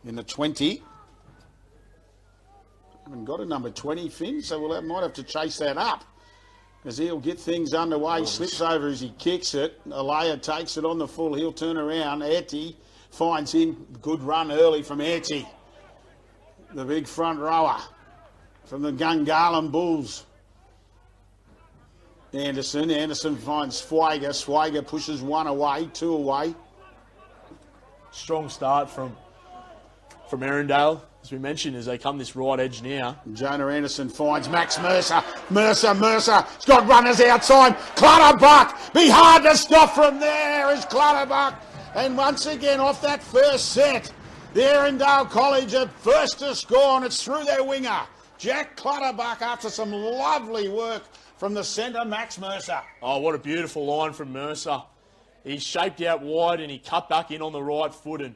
in the 20. Haven't got a number 20, Finn, so might have to chase that up. As he'll get things underway, slips over as he kicks it. Alea takes it on the full. He'll turn around. Etty finds him. Good run early from Etty. The big front rower from the Gungahlin Bulls. Anderson finds Swager. Swager pushes one away, two away. Strong start from Erindale, as we mentioned, as they come this right edge now. Jonah Anderson finds Max Mercer. Mercer's got runners outside. Clutterbuck, be hard to stop from there is Clutterbuck. And once again, off that first set, the Erindale College are first to score, and it's through their winger, Jack Clutterbuck, after some lovely work from the centre, Max Mercer. Oh, what a beautiful line from Mercer. He shaped out wide and he cut back in on the right foot and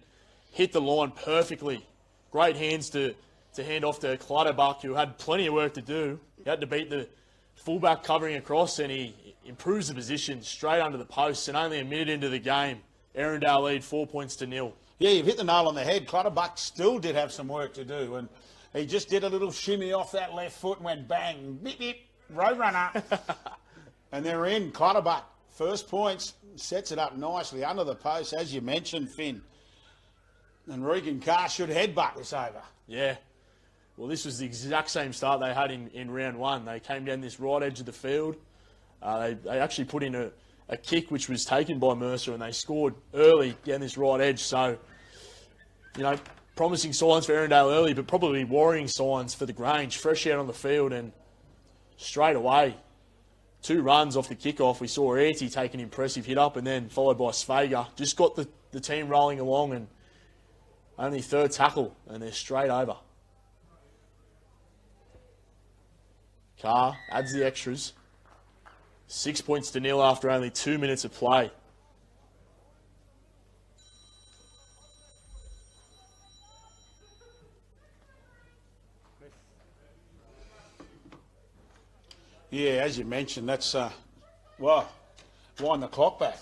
hit the line perfectly. Great hands to hand off to Clutterbuck, who had plenty of work to do. He had to beat the fullback covering across, and he improves the position straight under the posts, and only a minute into the game, Erindale lead 4 points to 0. Yeah, you've hit the nail on the head. Clutterbuck still did have some work to do, and he just did a little shimmy off that left foot and went bang, beep, beep, road runner. And they're in. Clutterbuck, first points, sets it up nicely under the post, as you mentioned, Finn. And Regan Carr should headbutt this over. Yeah. Well, this was the exact same start they had in round one. They came down this right edge of the field. They actually put in a kick which was taken by Mercer, and they scored early down this right edge. So, you know, promising signs for Erindale early, but probably worrying signs for the Grange. Fresh out on the field, and straight away, 2 runs off the kickoff. We saw Erty take an impressive hit up, and then followed by Svager. Just got the team rolling along, and only third tackle, and they're straight over. Carr adds the extras. 6 points to 0 after only 2 minutes of play. Yeah, as you mentioned, that's, wind the clock back.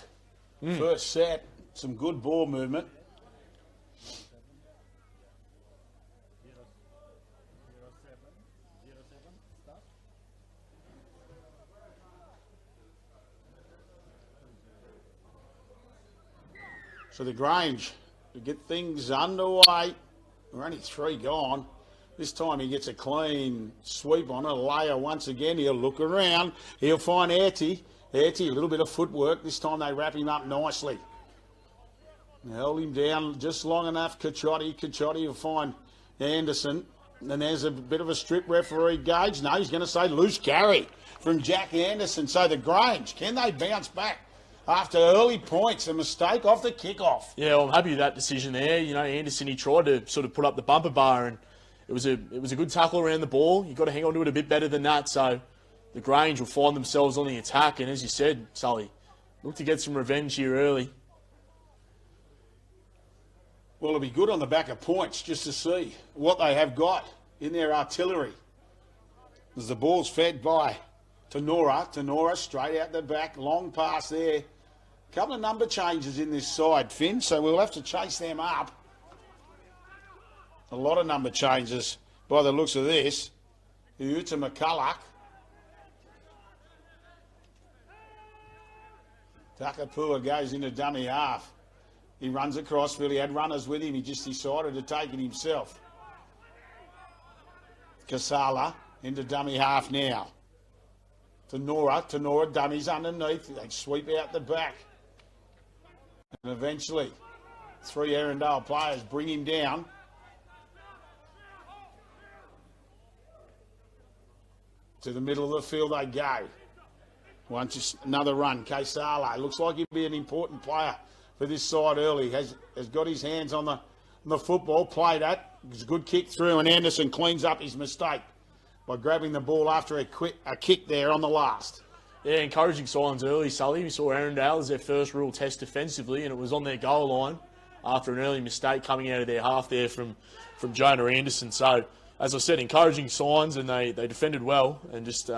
First set, some good ball movement. So the Grange, to get things underway, we're only 3 gone. This time he gets a clean sweep on it. Alea once again, he'll look around. He'll find Erty. Erty, a little bit of footwork. This time they wrap him up nicely. Held him down just long enough. Cacciotti will find Anderson. And there's a bit of a strip referee gauge. No, he's going to say loose carry from Jack Anderson. So the Grange, can they bounce back? After early points, a mistake off the kickoff. Yeah, well, I'm happy with that decision there. You know, Anderson, he tried to sort of put up the bumper bar, and it was a good tackle around the ball. You've got to hang on to it a bit better than that. So the Grange will find themselves on the attack, and as you said, Sully, look to get some revenge here early. Well, it'll be good on the back of points just to see what they have got in their artillery. As the ball's fed by Tenora straight out the back, long pass there. Couple of number changes in this side, Finn, so we'll have to chase them up. A lot of number changes by the looks of this. Uta McCulloch. Takapua goes into dummy half. He runs across, really had runners with him. He just decided to take it himself. Casala into dummy half now. Tenora dummies underneath. They sweep out the back. And eventually, 3 Erindale players bring him down. To the middle of the field they go. Another run. Casala looks like he'll be an important player for this side early. Has got his hands on the football. Played that. It's a good kick through, and Anderson cleans up his mistake by grabbing the ball after a kick there on the last. Yeah, encouraging signs early, Sully. We saw Erindale as their first real test defensively, and it was on their goal line after an early mistake coming out of their half there from Jonah Anderson. So, as I said, encouraging signs, and they defended well and just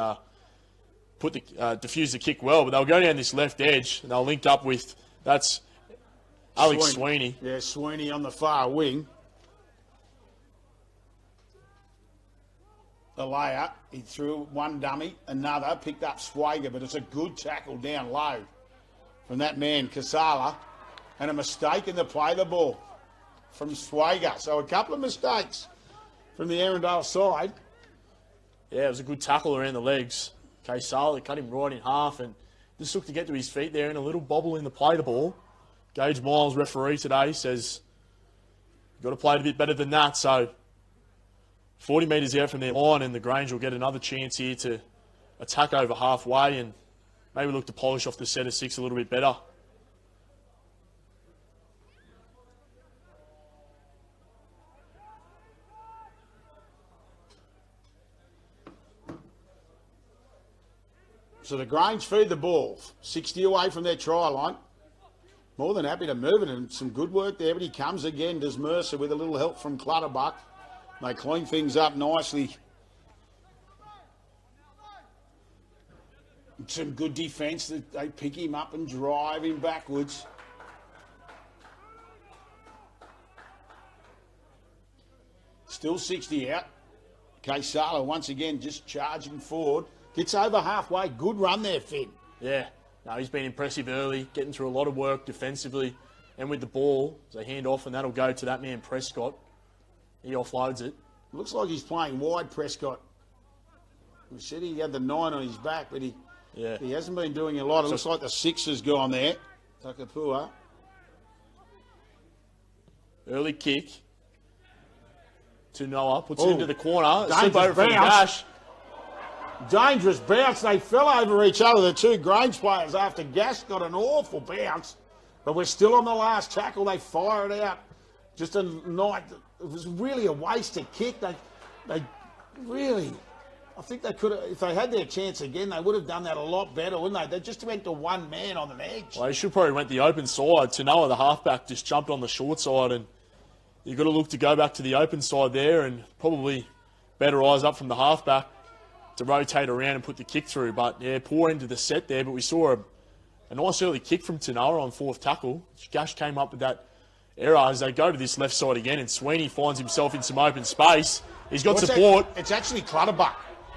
diffused the kick well. But they'll go down this left edge, and they'll link up with, that's Alex Sweeney. Yeah, Sweeney on the far wing. the layer. He threw one dummy, another, picked up Swager, but it's a good tackle down low from that man, Casala, and a mistake in the play of the ball from Swager. So a couple of mistakes from the Erindale side. Yeah, it was a good tackle around the legs. Casala cut him right in half and just looked to get to his feet there, and a little bobble in the play of the ball. Gage Miles, referee today, says you've got to play it a bit better than that. So 40 metres out from their line, and the Grange will get another chance here to attack over halfway and maybe look to polish off the set of 6 a little bit better. So the Grange feed the ball, 60 away from their try line. More than happy to move it, and some good work there, but he comes again, does Mercer with a little help from Clutterbuck. They clean things up nicely. Some good defence. They pick him up and drive him backwards. Still 60 out. Casala once again just charging forward. Gets over halfway. Good run there, Finn. Yeah. No, he's been impressive early, getting through a lot of work defensively and with the ball. They hand off, and that'll go to that man, Prescott. He offloads it. Looks like he's playing wide, Prescott. We said he had the 9 on his back, but he hasn't been doing a lot. It looks like the 6 has gone there. Takapua. Early kick to Noah. Puts it into the corner. Dangerous Slip over for the bounce. dash. Dangerous bounce. They fell over each other, the two Grange players, after Gas got an awful bounce. But we're still on the last tackle. They fire it out. Just a night. It was really a wasted kick. They really, I think they could have, if they had their chance again, they would have done that a lot better, wouldn't they? They just went to one man on the edge. Well, he should probably went the open side. Tanoa, the halfback, just jumped on the short side, and you've got to look to go back to the open side there and probably better eyes up from the halfback to rotate around and put the kick through. But, yeah, poor end of the set there. But we saw a nice early kick from Tanoa on 4th tackle. Gash came up with that error as they go to this left side again, and Sweeney finds himself in some open space. He's got support. It's actually Clutterbuck.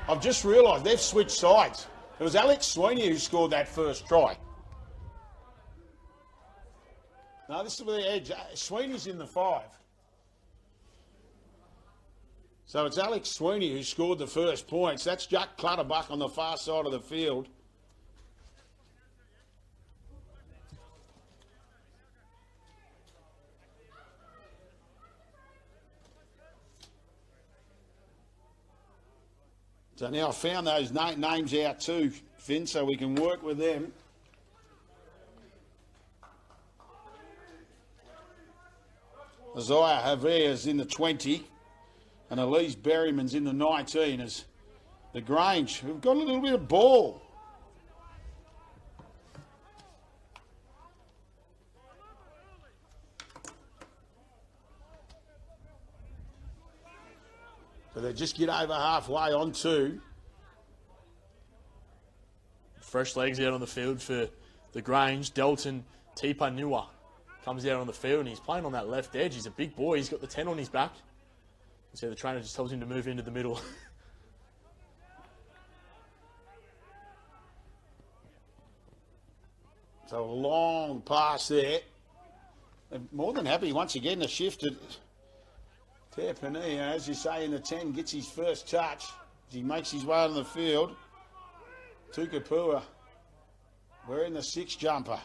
I've just realised they've switched sides. It was Alex Sweeney who scored that first try. No, this is where the edge. Sweeney's in the 5. So it's Alex Sweeney who scored the first points. That's Jack Clutterbuck on the far side of the field. So now I found those names out too, Finn, so we can work with them. Isaiah Javier in the 20 and Elise Berryman's in the 19 as the Grange, who've got a little bit of ball. So they just get over halfway on 2. Fresh legs out on the field for the Grange. Delton Tipanua comes out on the field, and he's playing on that left edge. He's a big boy. He's got the 10 on his back. So the trainer just tells him to move into the middle. So a long pass there. They're more than happy once again to shift it. Tapania, as you say, in the 10, gets his first touch as he makes his way on the field. Tukapua, wearing the 6 jumper.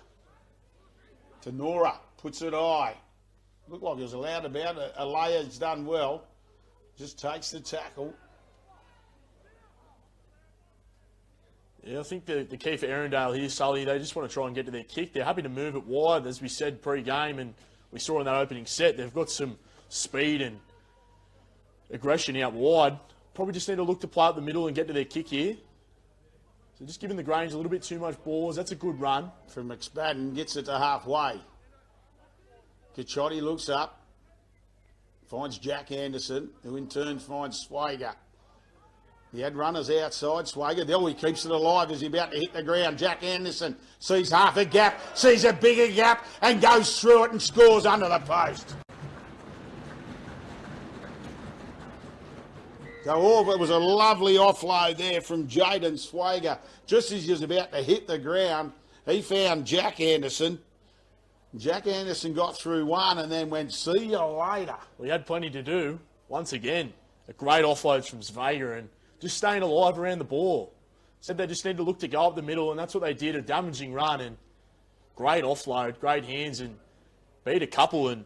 Tenora puts it high. Looked like he was allowed about. Alaya's done well. Just takes the tackle. Yeah, I think the key for Erindale here, Sully, they just want to try and get to their kick. They're happy to move it wide, as we said pre-game, and we saw in that opening set, they've got some speed and aggression out wide. Probably just need to look to play up the middle and get to their kick here. So just giving the Grange a little bit too much balls. That's a good run. From McSpadden, gets it to halfway. Cacciotti looks up, finds Jack Anderson, who in turn finds Swager. He had runners outside. Swager, he keeps it alive as he's about to hit the ground. Jack Anderson sees half a gap, sees a bigger gap, and goes through it and scores under the post. So oh, it was a lovely offload there from Jaden Swager. Just as he was about to hit the ground, he found Jack Anderson. Jack Anderson got through one and then went, see you later. We had plenty to do. Once again, a great offload from Swager and just staying alive around the ball. Said they just need to look to go up the middle, and that's what they did, a damaging run. And great offload, great hands, and beat a couple. And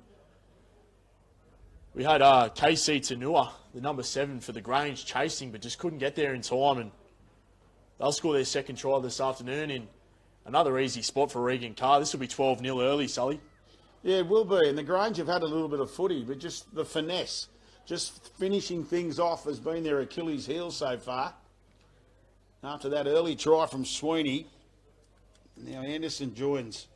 we had KC Tanua, the number 7 for the Grange, chasing, but just couldn't get there in time. And they'll score their second try this afternoon in another easy spot for Regan Carr. This will be 12-0 early, Sully. Yeah, it will be. And the Grange have had a little bit of footy, but just the finesse, just finishing things off has been their Achilles heel so far. After that early try from Sweeney, now Anderson joins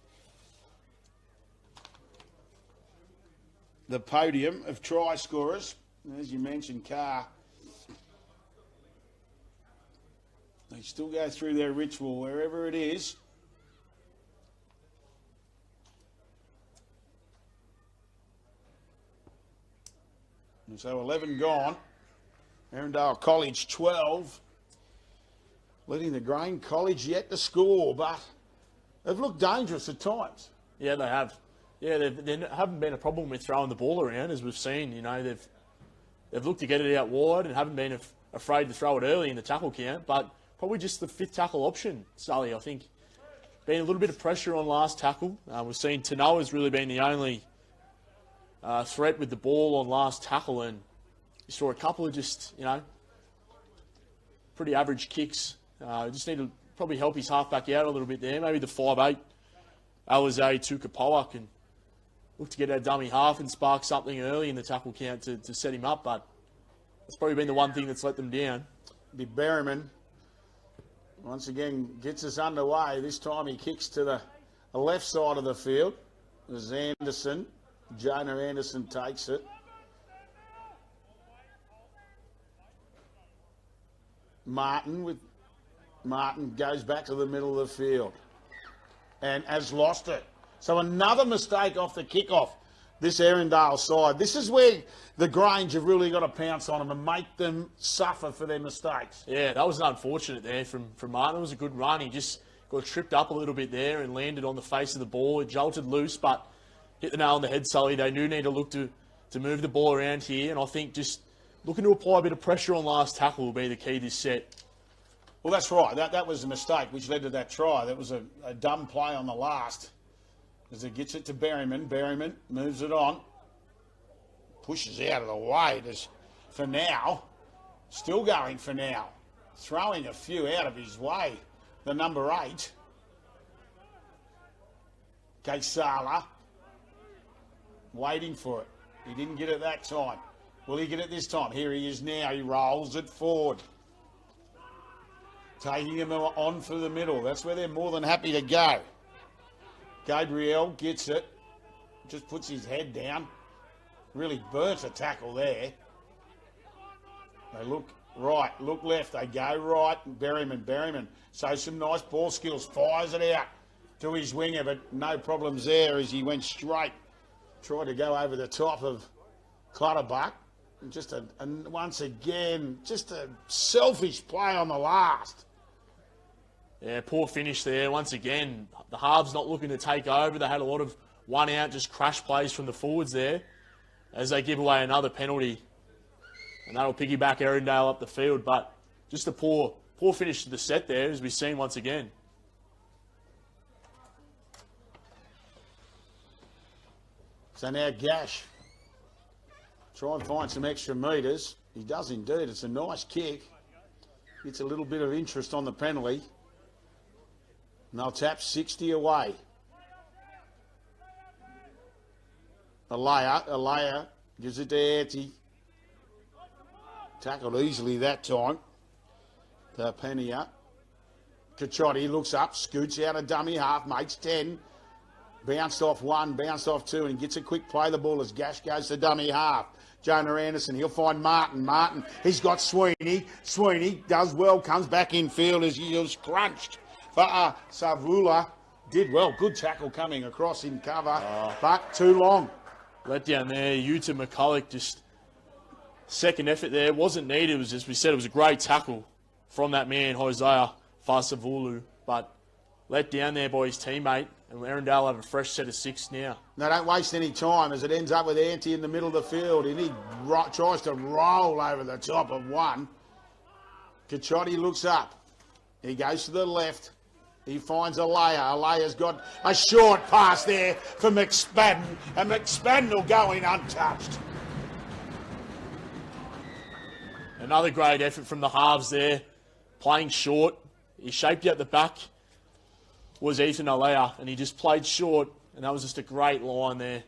the podium of try scorers. As you mentioned, Carr. They still go through their ritual wherever it is. And so 11 gone. Erindale College 12. Leading the Grange College yet to score, but they've looked dangerous at times. Yeah, they have. Yeah, they haven't been a problem with throwing the ball around, as we've seen. You know, they've looked to get it out wide and haven't been afraid to throw it early in the tackle count, but probably just the fifth tackle option, Sully, I think. Been a little bit of pressure on last tackle. We've seen Tanoa's really been the only threat with the ball on last tackle, and you saw a couple of just, you know, pretty average kicks. Just need to probably help his halfback out a little bit there. Maybe the 5'8", Alizé Tukapoa can look to get a dummy half and spark something early in the tackle count to set him up, but that's probably been the one thing that's let them down. Be Berryman once again gets us underway. This time he kicks to the left side of the field. There's Anderson. Jonah Anderson takes it. Martin goes back to the middle of the field and has lost it. So another mistake off the kickoff. This Erindale side. This is where the Grange have really got to pounce on them and make them suffer for their mistakes. Yeah, that was unfortunate there from Martin. It was a good run. He just got tripped up a little bit there and landed on the face of the ball. It jolted loose, but hit the nail on the head, Sully. They do need to look to move the ball around here, and I think just looking to apply a bit of pressure on last tackle will be the key this set. Well, that's right. That was a mistake which led to that try. That was a dumb play on the last. As it gets it to Berryman. Berryman moves it on. Pushes out of the way. For now. Still going for now. Throwing a few out of his way. The number 8. Kaysala. Waiting for it. He didn't get it that time. Will he get it this time? Here he is now. He rolls it forward. Taking him on for the middle. That's where they're more than happy to go. Gabriel gets it. Just puts his head down. Really burnt a tackle there. They look right, look left. They go right. Berryman. So some nice ball skills. Fires it out to his winger, but no problems there as he went straight. Tried to go over the top of Clutterbuck. Just once again, just a selfish play on the last. Yeah, poor finish there. Once again, the halves not looking to take over. They had a lot of one out, just crash plays from the forwards there as they give away another penalty. And that'll piggyback Erindale up the field. But just a poor finish to the set there, as we've seen once again. So now Gash. Try and find some extra metres. He does indeed. It's a nice kick. Gets a little bit of interest on the penalty. And they'll tap 60 away. Alea gives it to Airty. Tackled easily that time. Penia. Cacciotti looks up, scoots out a dummy half, makes 10. Bounced off 1, bounced off 2, and he gets a quick play the ball as Gash goes to dummy half. Jonah Anderson, he'll find Martin, he's got Sweeney. Sweeney does well, comes back in field as he was crunched. But Savula did well. Good tackle coming across in cover, but too long. Let down there. Utah McCulloch just second effort there. It wasn't needed. It was, as we said, it was a great tackle from that man, Hosea Fasavulu, but let down there by his teammate, and Erindale have a fresh set of 6 now. Now, don't waste any time as it ends up with Ante in the middle of the field, and he tries to roll over the top of one. Cacciotti looks up. He goes to the left. He finds Alea. Alea's got a short pass there for McSpadden, and McSpadden will go in untouched. Another great effort from the halves there, playing short. He shaped out the back, was Ethan Alea, and he just played short, and that was just a great line there.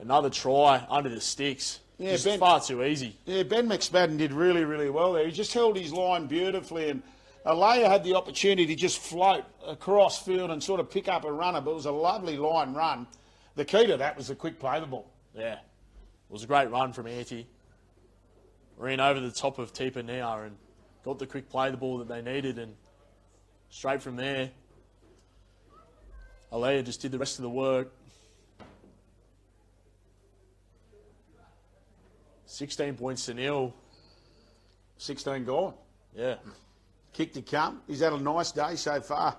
Another try under the sticks. Yeah, just far too easy. Yeah, Ben McSpadden did really, really well there. He just held his line beautifully, and Alea had the opportunity to just float across field and sort of pick up a runner, but it was a lovely line run. The key to that was the quick play the ball. Yeah, it was a great run from Ante. Ran over the top of Tipa now and got the quick play the ball that they needed, and straight from there, Alea just did the rest of the work. 16 points to nil. 16 gone. Yeah. Kick to come. He's had a nice day so far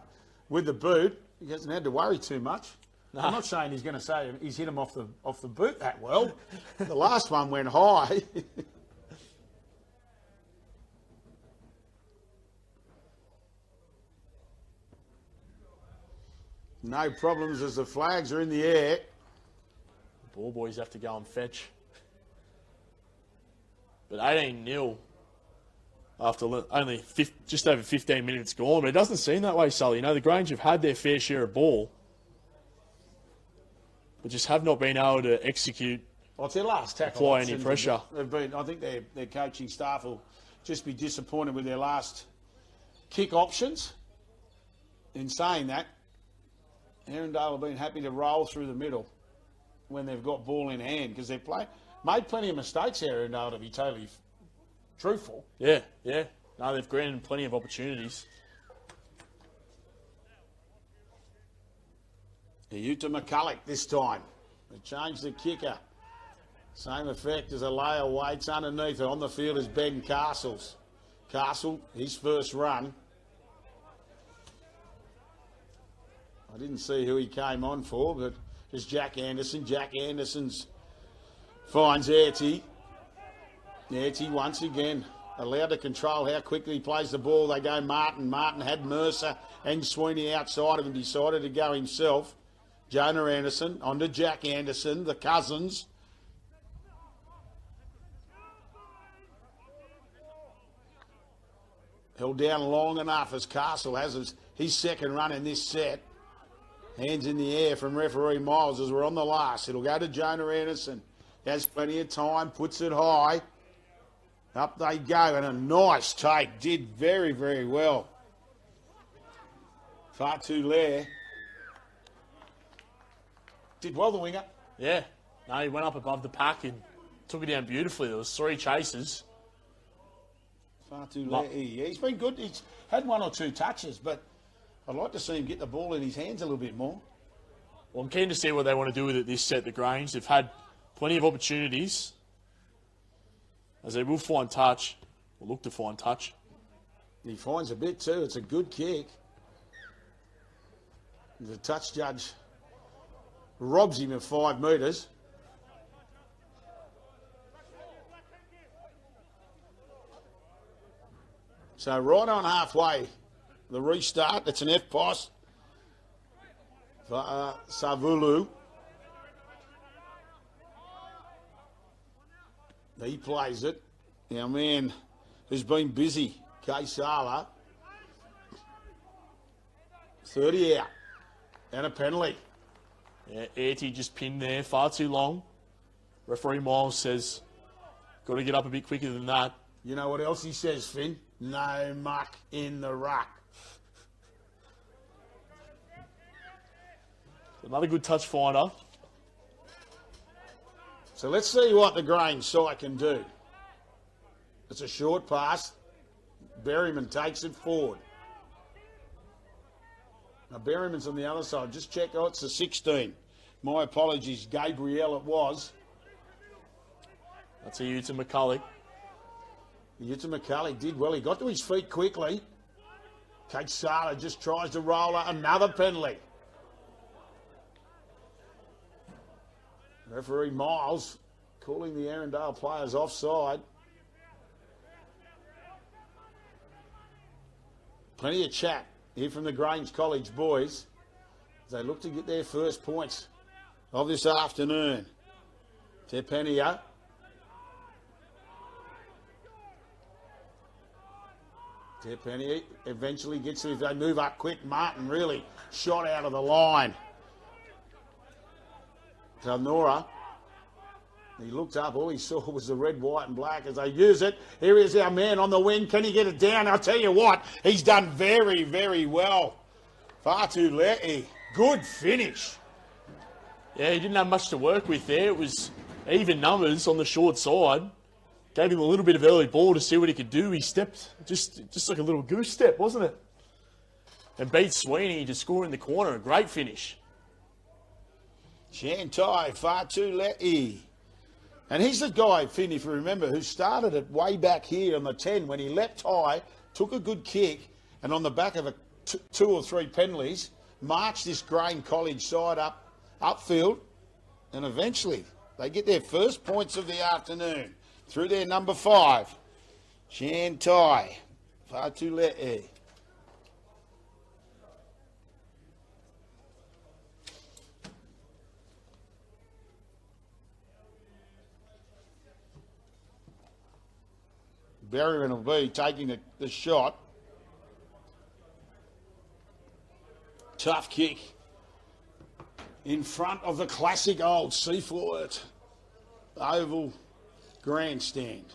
with the boot. He hasn't had to worry too much. No. I'm not saying he's going to say he's hit him off the boot that well. The last one went high. No problems as the flags are in the air. The ball boys have to go and fetch. But 18-0 after only just over 15 minutes gone. But it doesn't seem that way, Sully. You know, the Grange have had their fair share of ball, but just have not been able to execute. Well, it's their last tackle. Apply any pressure. I think their coaching staff will just be disappointed with their last kick options. In saying that, Erindale have been happy to roll through the middle when they've got ball in hand, because they've made plenty of mistakes, Erindale, to be totally truthful. Yeah. No, they've granted plenty of opportunities. Yuta McCulloch this time. They changed the kicker. Same effect as Alea waits underneath her. On the field is Ben Castles. Castle, his first run. I didn't see who he came on for, but it's Jack Anderson. Jack Anderson's finds Ante. Ante once again allowed to control how quickly he plays the ball. They go Martin. Martin had Mercer and Sweeney outside of him, decided to go himself. Jonah Anderson onto Jack Anderson, the cousins. Held down long enough as Castle has his second run in this set. Hands in the air from referee Miles as we're on the last. It'll go to Jonah Anderson. Has plenty of time, puts it high. Up they go, and a nice take. Did very, very well. Fatu Lair. Did well, the winger. Yeah. No, he went up above the pack and took it down beautifully. There was 3 chases. Fatu Lair, he's been good. He's had 1 or 2 touches, but I'd like to see him get the ball in his hands a little bit more. Well, I'm keen to see what they want to do with it this set, the Grange. They've had plenty of opportunities, as they will find touch, or look to find touch. He finds a bit too. It's a good kick. The touch judge robs him of 5 metres. So right on halfway, the restart. It's an F-pass for Savulu. He plays it. Our man who's been busy, Kaysala. 30 out. And a penalty. Yeah, Ante just pinned there far too long. Referee Miles says, got to get up a bit quicker than that. You know what else he says, Finn? No muck in the ruck. Another good touch finder. So let's see what the Grange side can do. It's a short pass. Berryman takes it forward. Now Berryman's on the other side. Just check. Oh, it's a 16. My apologies, Gabriel it was. That's a you to McCulloch. Yuta McCulloch did well. He got to his feet quickly. Kate Sala just tries to roll another penalty. Referee Miles calling the Erindale players offside. Plenty of chat here from the Grange College boys as they look to get their first points of this afternoon. Tepenia. Tepenia eventually gets it. If they move up quick, Martin really shot out of the line. Nora. He looked up, all he saw was the red, white and black as they use it. Here is our man on the wing. Can he get it down? I'll tell you what, he's done very, very well. Fatuleti, good finish. Yeah, he didn't have much to work with there. It was even numbers on the short side. Gave him a little bit of early ball to see what he could do. He stepped just like a little goose step, wasn't it? And beat Sweeney to score in the corner. A great finish. Shantai Fatuleti. And he's the guy, Finn, if you remember, who started it way back here on the 10 when he leapt high, took a good kick, and on the back of two or three penalties, marched this Grange College side upfield, and eventually they get their first points of the afternoon through their number 5, Shantai Fatuleti. Berryman will be taking the shot. Tough kick in front of the classic old Seafort Oval grandstand.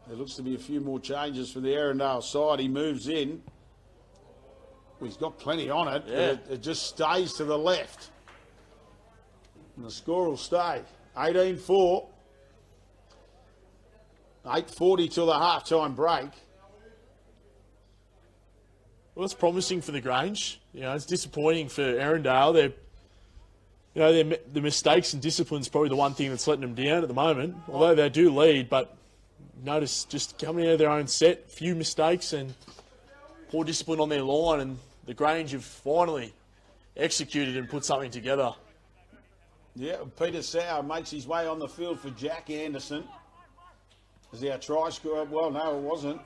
There looks to be a few more changes for the Erindale side. He moves in. Well, he's got plenty on it, yeah. But it just stays to the left. And the score will stay 18-4. 8:40 till the half-time break. Well, it's promising for the Grange. You know, it's disappointing for Erindale. The mistakes and discipline's probably the one thing that's letting them down at the moment. Although they do lead, but notice just coming out of their own set, few mistakes and poor discipline on their line, and the Grange have finally executed and put something together. Yeah, Peter Sauer makes his way on the field for Jack Anderson. Is our try score? Well, no, it wasn't.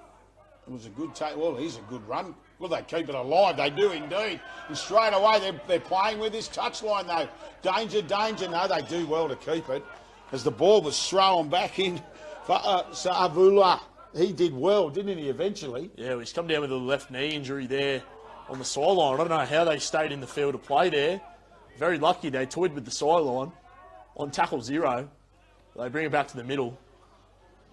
It was a good take. Well, he's a good run. Well, they keep it alive. They do indeed. And straight away, they're playing with this touchline, though. Danger, danger. No, they do well to keep it. As the ball was thrown back in for Savula. He did well, didn't he, eventually? Yeah, he's come down with a left knee injury there on the sideline. I don't know how they stayed in the field to play there. Very lucky they toyed with the sideline on tackle 0. They bring it back to the middle.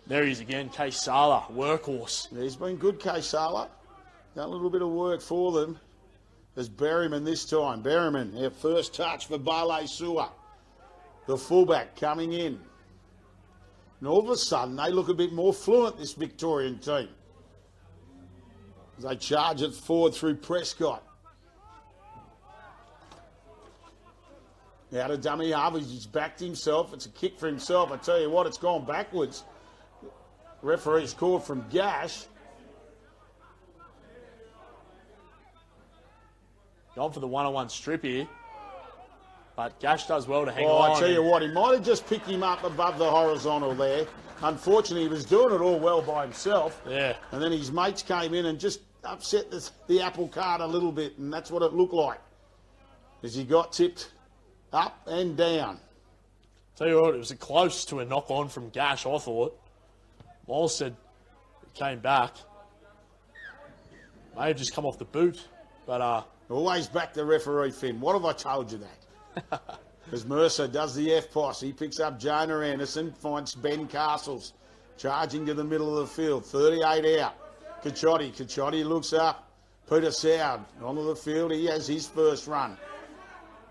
There he is again, Case Sala, workhorse. Yeah, he's been good, Case Sala. Done a little bit of work for them. There's Berryman this time. Berryman, our first touch for Bale Sua. The fullback coming in. And all of a sudden, they look a bit more fluent, this Victorian team. As they charge it forward through Prescott. Out of dummy half, he's backed himself. It's a kick for himself. I tell you what, it's gone backwards. Referee's called from Gash. Gone for the one-on-one strip here. But Gash does well to hang on. I tell you what, he might have just picked him up above the horizontal there. Unfortunately, he was doing it all well by himself. Yeah. And then his mates came in and just upset the apple cart a little bit, and that's what it looked like. As he got tipped up and down. Tell you what, it was close to a knock-on from Gash, I thought. Miles said it came back. May have just come off the boot, but... Always back the referee, Finn. What have I told you that? As Mercer does the F-pass, he picks up Jonah Anderson, finds Ben Castles, charging to the middle of the field, 38 out. Cacciotti looks up. Peter Soward onto the field. He has his first run.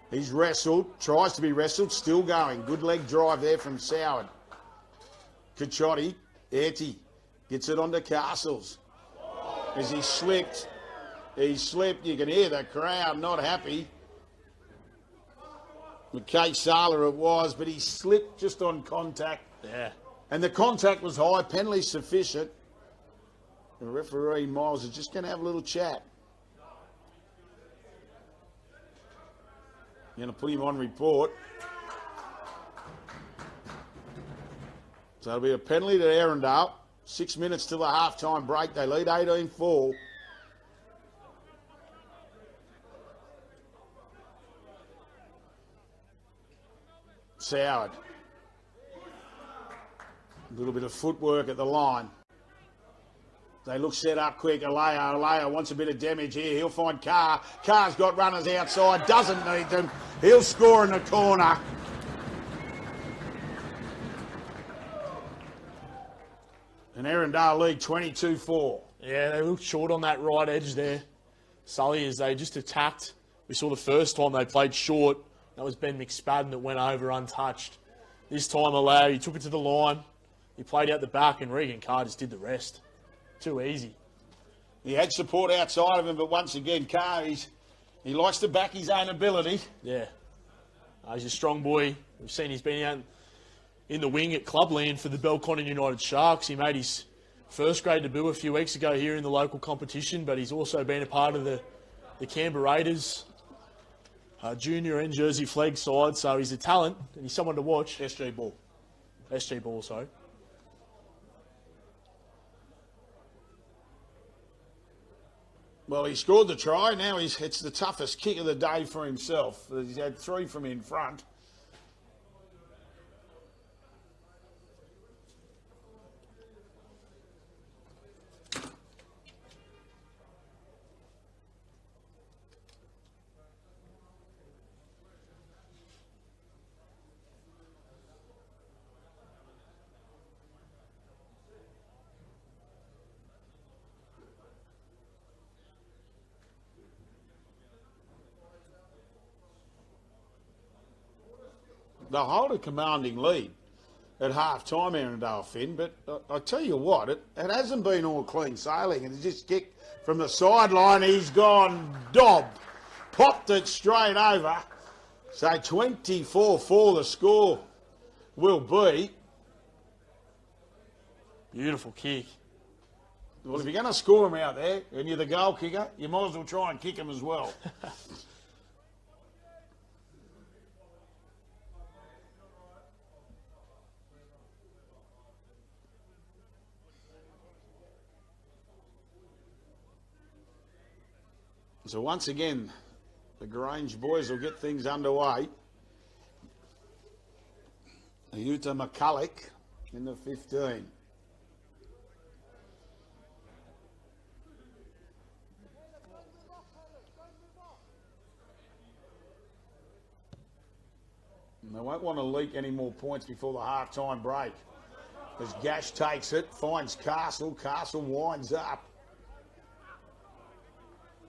He's wrestled, tries to be wrestled, still going. Good leg drive there from Soward. Cacciotti, Erty, gets it onto Castles. As he slipped, you can hear the crowd not happy. McKay Sala it was, but he slipped just on contact. Yeah. And the contact was high, penalty sufficient. The referee, Miles, is just going to have a little chat. Going to put him on report. So it'll be a penalty to Erindale. 6 minutes till the half-time break. They lead 18-4. Soured. A little bit of footwork at the line. They look set up quick. Alea wants a bit of damage here. He'll find Carr. Carr's got runners outside. Doesn't need them. He'll score in the corner. And Erindale lead 22-4. Yeah, they looked short on that right edge there, Sully, as they just attacked. We saw the first time they played short. That was Ben McSpadden that went over untouched. This time, Alea, he took it to the line. He played out the back, and Regan Carr just did the rest. Too easy. He had support outside of him, but once again, Carr, he likes to back his own ability. Yeah. He's a strong boy. We've seen he's been out in the wing at Clubland for the Belconnen United Sharks. He made his first grade debut a few weeks ago here in the local competition, but he's also been a part of the Canberra Raiders junior and Jersey flag side, so he's a talent and he's someone to watch. SG Ball, sorry. Well, he scored the try. Now it's the toughest kick of the day for himself. He's had 3 from in front. They'll hold a commanding lead at half-time, Erindale, Finn, but I tell you what, it hasn't been all clean sailing. And he's just kicked from the sideline. He's gone dob. Popped it straight over. So 24-4 the score will be. Beautiful kick. Well, if you're going to score him out there and you're the goal kicker, you might as well try and kick him as well. So once again, the Grange boys will get things underway. Utah McCulloch in the 15. And they won't want to leak any more points before the half-time break. As Gash takes it, finds Castle. Castle winds up.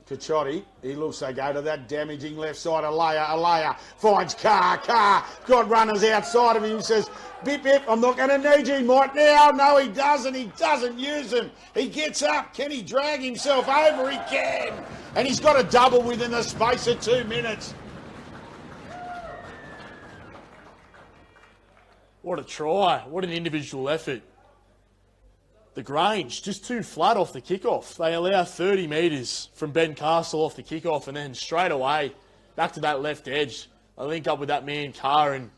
Cacciotti, he looks they go to that damaging left side. Alea finds Carr. Carr got runners outside of him. He says, Bip, I'm not going to need you, Mike, now. No, he doesn't. He doesn't use them. He gets up. Can he drag himself over? He can. And he's got a double within the space of 2 minutes. What a try. What an individual effort. The Grange, just too flat off the kickoff. They allow 30 metres from Ben Castle off the kickoff, and then straight away back to that left edge. They link up with that man Carr, and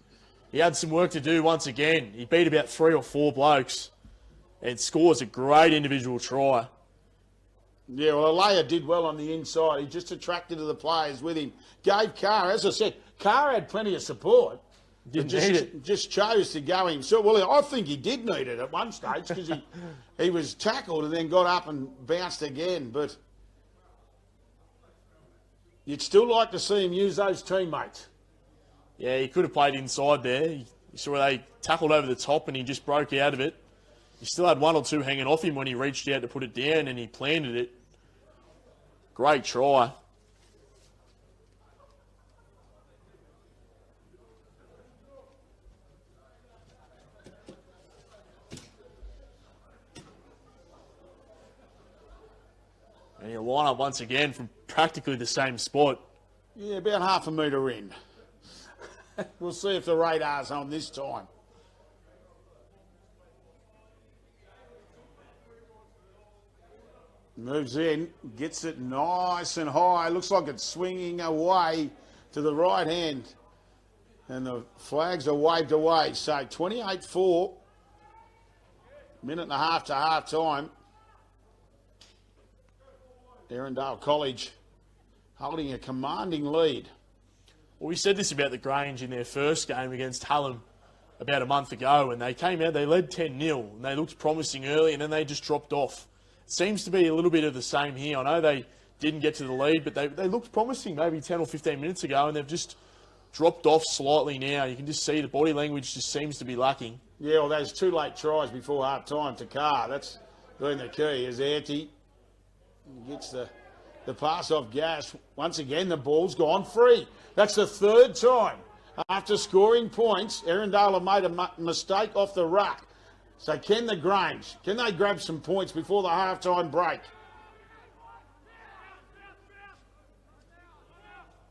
he had some work to do once again. He beat about 3 or 4 blokes and scores a great individual try. Yeah, well, Alea did well on the inside. He just attracted to the players with him. Gave Carr, as I said, Carr had plenty of support. Didn't need it. Just chose to go himself. Well, I think he did need it at one stage because he was tackled and then got up and bounced again. But you'd still like to see him use those teammates. Yeah, he could have played inside there. You saw they tackled over the top and he just broke out of it. He still had 1 or 2 hanging off him when he reached out to put it down, and he planted it. Great try. And he'll line up once again from practically the same spot. Yeah, about half a metre in. We'll see if the radar's on this time. Moves in, gets it nice and high. Looks like it's swinging away to the right hand. And the flags are waved away. So 28-4. Minute and a half to half time. Erindale College holding a commanding lead. Well, we said this about the Grange in their first game against Hallam about a month ago, and they came out, they led 10-0, and they looked promising early, and then they just dropped off. It seems to be a little bit of the same here. I know they didn't get to the lead, but they looked promising maybe 10 or 15 minutes ago, and they've just dropped off slightly now. You can just see the body language just seems to be lacking. Yeah, well, those 2 late tries before half-time to Carr. That's been the key, as Airty gets the pass off Gash. Once again, the ball's gone free. That's the 3rd time. After scoring points, Erindale have made a mistake off the ruck. So can the Grange, can they grab some points before the half-time break?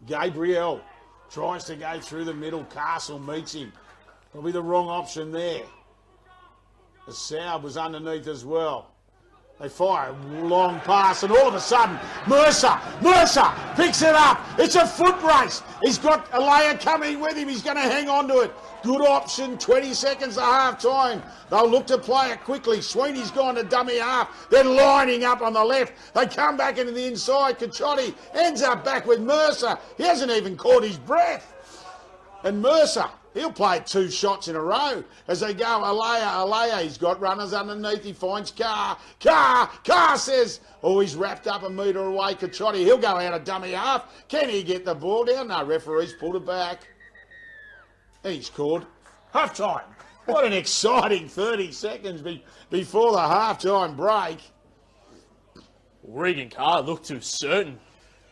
Gabriel tries to go through the middle. Castle meets him. Probably the wrong option there. The Saub was underneath as well. They fire a long pass, and all of a sudden, Mercer picks it up. It's a foot race. He's got Alea coming with him. He's going to hang on to it. Good option, 20 seconds to half time. They'll look to play it quickly. Sweeney's gone to dummy half. They're lining up on the left. They come back into the inside. Cacciotti ends up back with Mercer. He hasn't even caught his breath. And Mercer, he'll play 2 shots in a row as they go. Alea, he's got runners underneath. He finds Carr. Carr says, oh, he's wrapped up a metre away. Cacciotti, he'll go out of dummy half. Can he get the ball down? No, referee's pulled it back. And he's called half time. What an exciting 30 seconds before the half-time break. Regan Carr looked too certain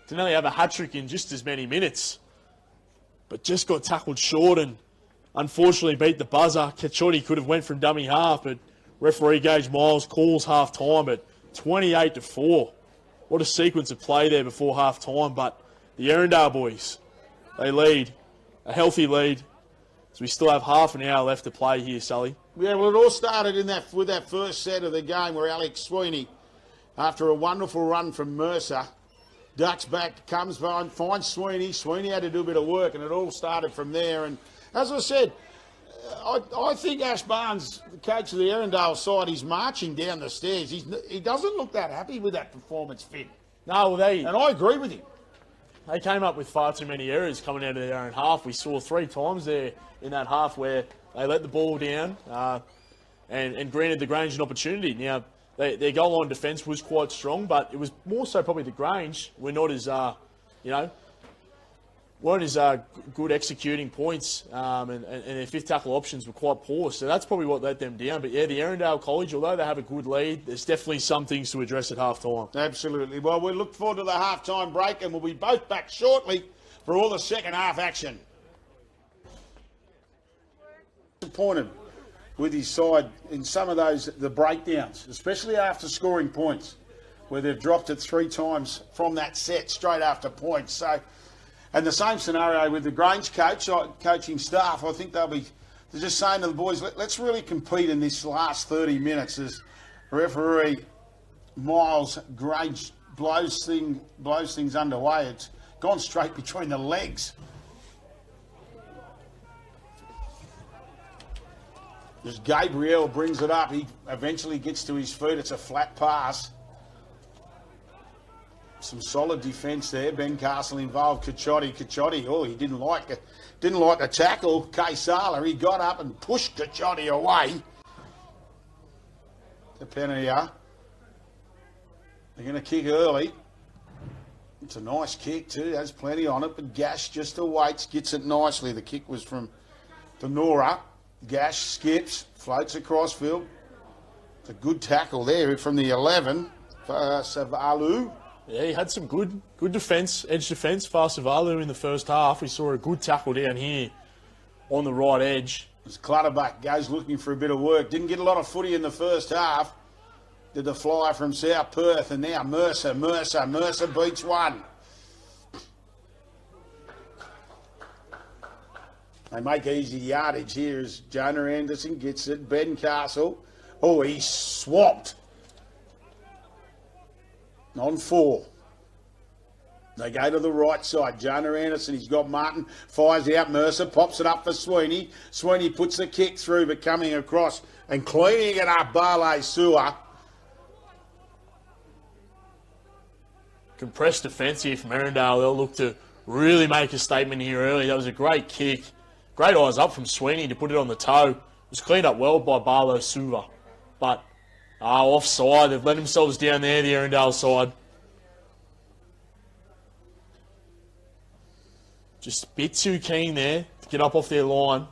to nearly have a hat-trick in just as many minutes, but just got tackled short and unfortunately beat the buzzer. Cacciotti could have went from dummy half, but referee Gage Miles calls half-time at 28-4. What a sequence of play there before half-time, but the Erindale boys, they lead, a healthy lead. So we still have half an hour left to play here, Sully. Yeah, well, it all started with that first set of the game where Alex Sweeney, after a wonderful run from Mercer, ducks back, comes behind, finds Sweeney. Sweeney had to do a bit of work, and it all started from there. And as I said, I think Ash Barnes, the coach of the Erindale side, he's marching down the stairs. He doesn't look that happy with that performance fit. No, well, and I agree with him. They came up with far too many errors coming out of their own half. We saw 3 times there in that half where they let the ball down and granted the Grange an opportunity. Now, their goal line defence was quite strong, but it was more so probably the Grange were not as, weren't as good executing points, and their 5th tackle options were quite poor. So that's probably what let them down. But yeah, the Erindale College, although they have a good lead, there's definitely some things to address at half-time. Absolutely. Well, we look forward to the half-time break, and we'll be both back shortly for all the second half action. Disappointed with his side in some of the breakdowns, especially after scoring points, where they've dropped it 3 times from that set straight after points. So, and the same scenario with the Grange coaching staff. I think they're just saying to the boys, let's really compete in this last 30 minutes as referee Miles Grange blows things underway. It's gone straight between the legs. As Gabriel brings it up, he eventually gets to his feet. It's a flat pass. Some solid defence there. Ben Castle involved. Cacciotti. Oh, he didn't like the tackle. Kaysala, he got up and pushed Cacciotti away. The penalty. They're going to kick early. It's a nice kick too. Has plenty on it, but Gash just awaits, gets it nicely. The kick was from Nora. Gash skips, floats across field. It's a good tackle there from the 11 for Savalu. Yeah, he had some good defence, edge defence for Savalu in the first half. We saw a good tackle down here on the right edge. As Clutterbuck goes looking for a bit of work. Didn't get a lot of footy in the first half. Did the fly from South Perth, and now Mercer beats one. They make easy yardage here as Jonah Anderson gets it. Ben Castle. Oh, he's swamped. On 4. They go to the right side. Jonah Anderson, he's got Martin, fires out. Mercer pops it up for Sweeney. Sweeney puts the kick through, but coming across and cleaning it up, Barley Sewer. Compressed defence here from Erindale. They'll look to really make a statement here early. That was a great kick. Great eyes up from Sweeney to put it on the toe. It was cleaned up well by Barlow Suva. But offside. They've let themselves down there, the Erindale side. Just a bit too keen there to get up off their line.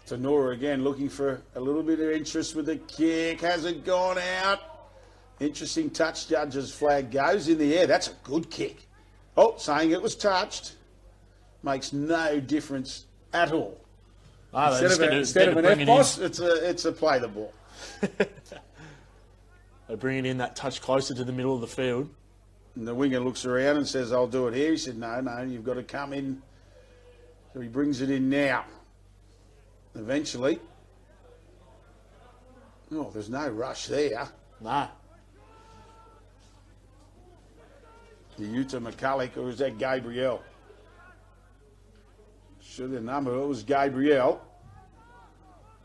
Tenora again looking for a little bit of interest with the kick. Has it gone out? Interesting touch. Judge's flag goes in the air. That's a good kick. Oh, saying it was touched. Makes no difference at all. Instead of an F-boss, it's a play the ball. They bring it in that touch closer to the middle of the field. And the winger looks around and says, I'll do it here. He said, no, you've got to come in. So he brings it in now. Eventually. Oh, there's no rush there. No. The Utah McCulloch, or is that Gabriel? Sure, the number, it was Gabriel.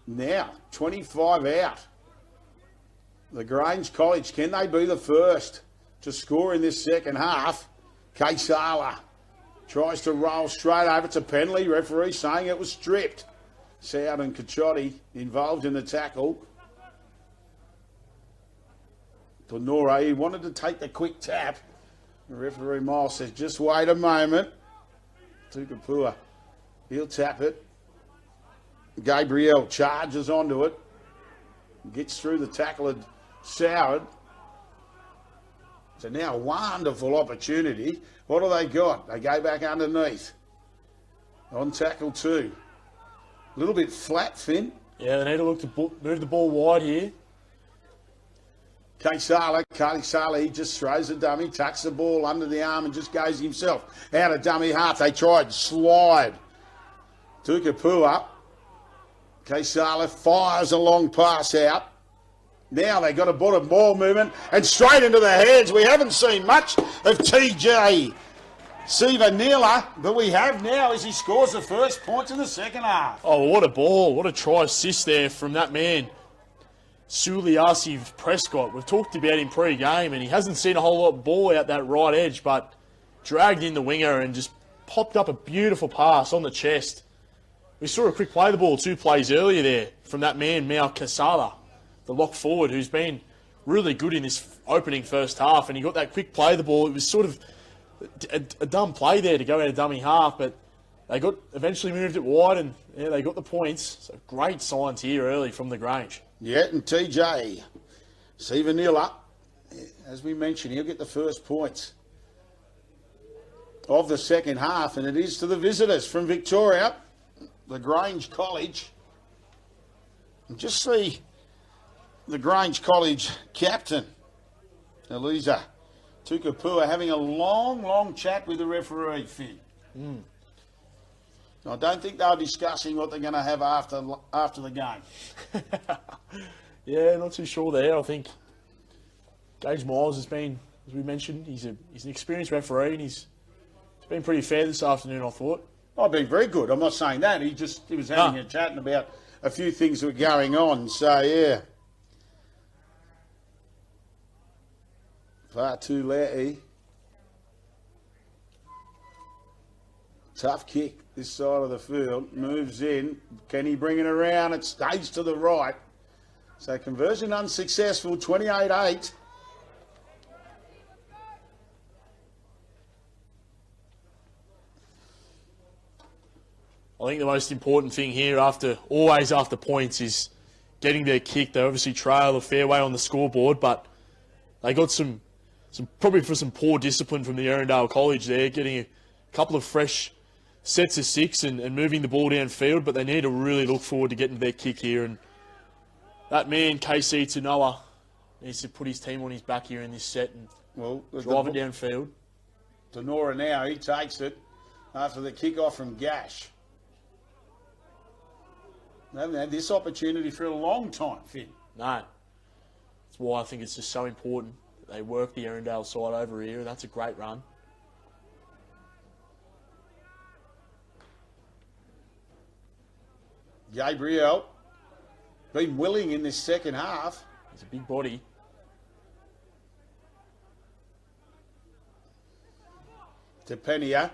Now, 25 out. The Grange College, can they be the first to score in this second half? Kaysala tries to roll straight over to penalty. Referee saying it was stripped. Soud and Cacciotti involved in the tackle. Tenora, he wanted to take the quick tap. The referee Miles says, just wait a moment. Tukapua, he'll tap it. Gabriel charges onto it. Gets through the tackle of Soud. So now a wonderful opportunity. What do they got? They go back underneath. On tackle 2. A little bit flat, Finn. Yeah, they need to look to move the ball wide here. Kaysala, he just throws a dummy, tucks the ball under the arm and just goes himself. Out of dummy half, they tried slide. Tukapua. Kaysala fires a long pass out. Now they got a bit of ball movement and straight into the hands. We haven't seen much of TJ Sivanila, but we have now as he scores the first points in the second half. Oh, what a ball. What a try assist there from that man, Suliasi Prescott. We've talked about him pre-game and he hasn't seen a whole lot of ball out that right edge, but dragged in the winger and just popped up a beautiful pass on the chest. We saw a quick play the ball 2 plays earlier there from that man, Mao Casala, the lock forward, who's been really good in this opening first half, and he got that quick play the ball. It was sort of a dumb play there to go out of dummy half, but they eventually moved it wide, and yeah, they got the points. So great signs here early from the Grange. Yeah, and TJ Sivanila, as we mentioned, he'll get the first points of the second half, and it is to the visitors from Victoria, the Grange College. And just see the Grange College captain, Eliza Tukapua, having a long chat with the referee, Finn. I don't think they're discussing what they're going to have after the game. Yeah, not too sure there. I think Gage Miles has been, as we mentioned, he's an experienced referee, and he's been pretty fair this afternoon, I thought. I've been very good. I'm not saying that. He was having a chatting about a few things that were going on. So, yeah. Fatuleti. Tough kick this side of the field. Moves in. Can he bring it around? It stays to the right. So conversion unsuccessful. 28-8. I think the most important thing here, always after points, is getting their kick. They obviously trail a fair way on the scoreboard, but they got some probably for some poor discipline from the Erindale College there, getting a couple of fresh sets of 6 and moving the ball downfield, but they need to really look forward to getting their kick here. And that man, KC Tanoa, needs to put his team on his back here in this set and drive it downfield. Tenora now, he takes it after the kick-off from Gash. They haven't had this opportunity for a long time, Finn. No. That's why I think it's just so important they work the Erindale side over here, and that's a great run. Gabriel been willing in this second half. He's a big body. To Penia.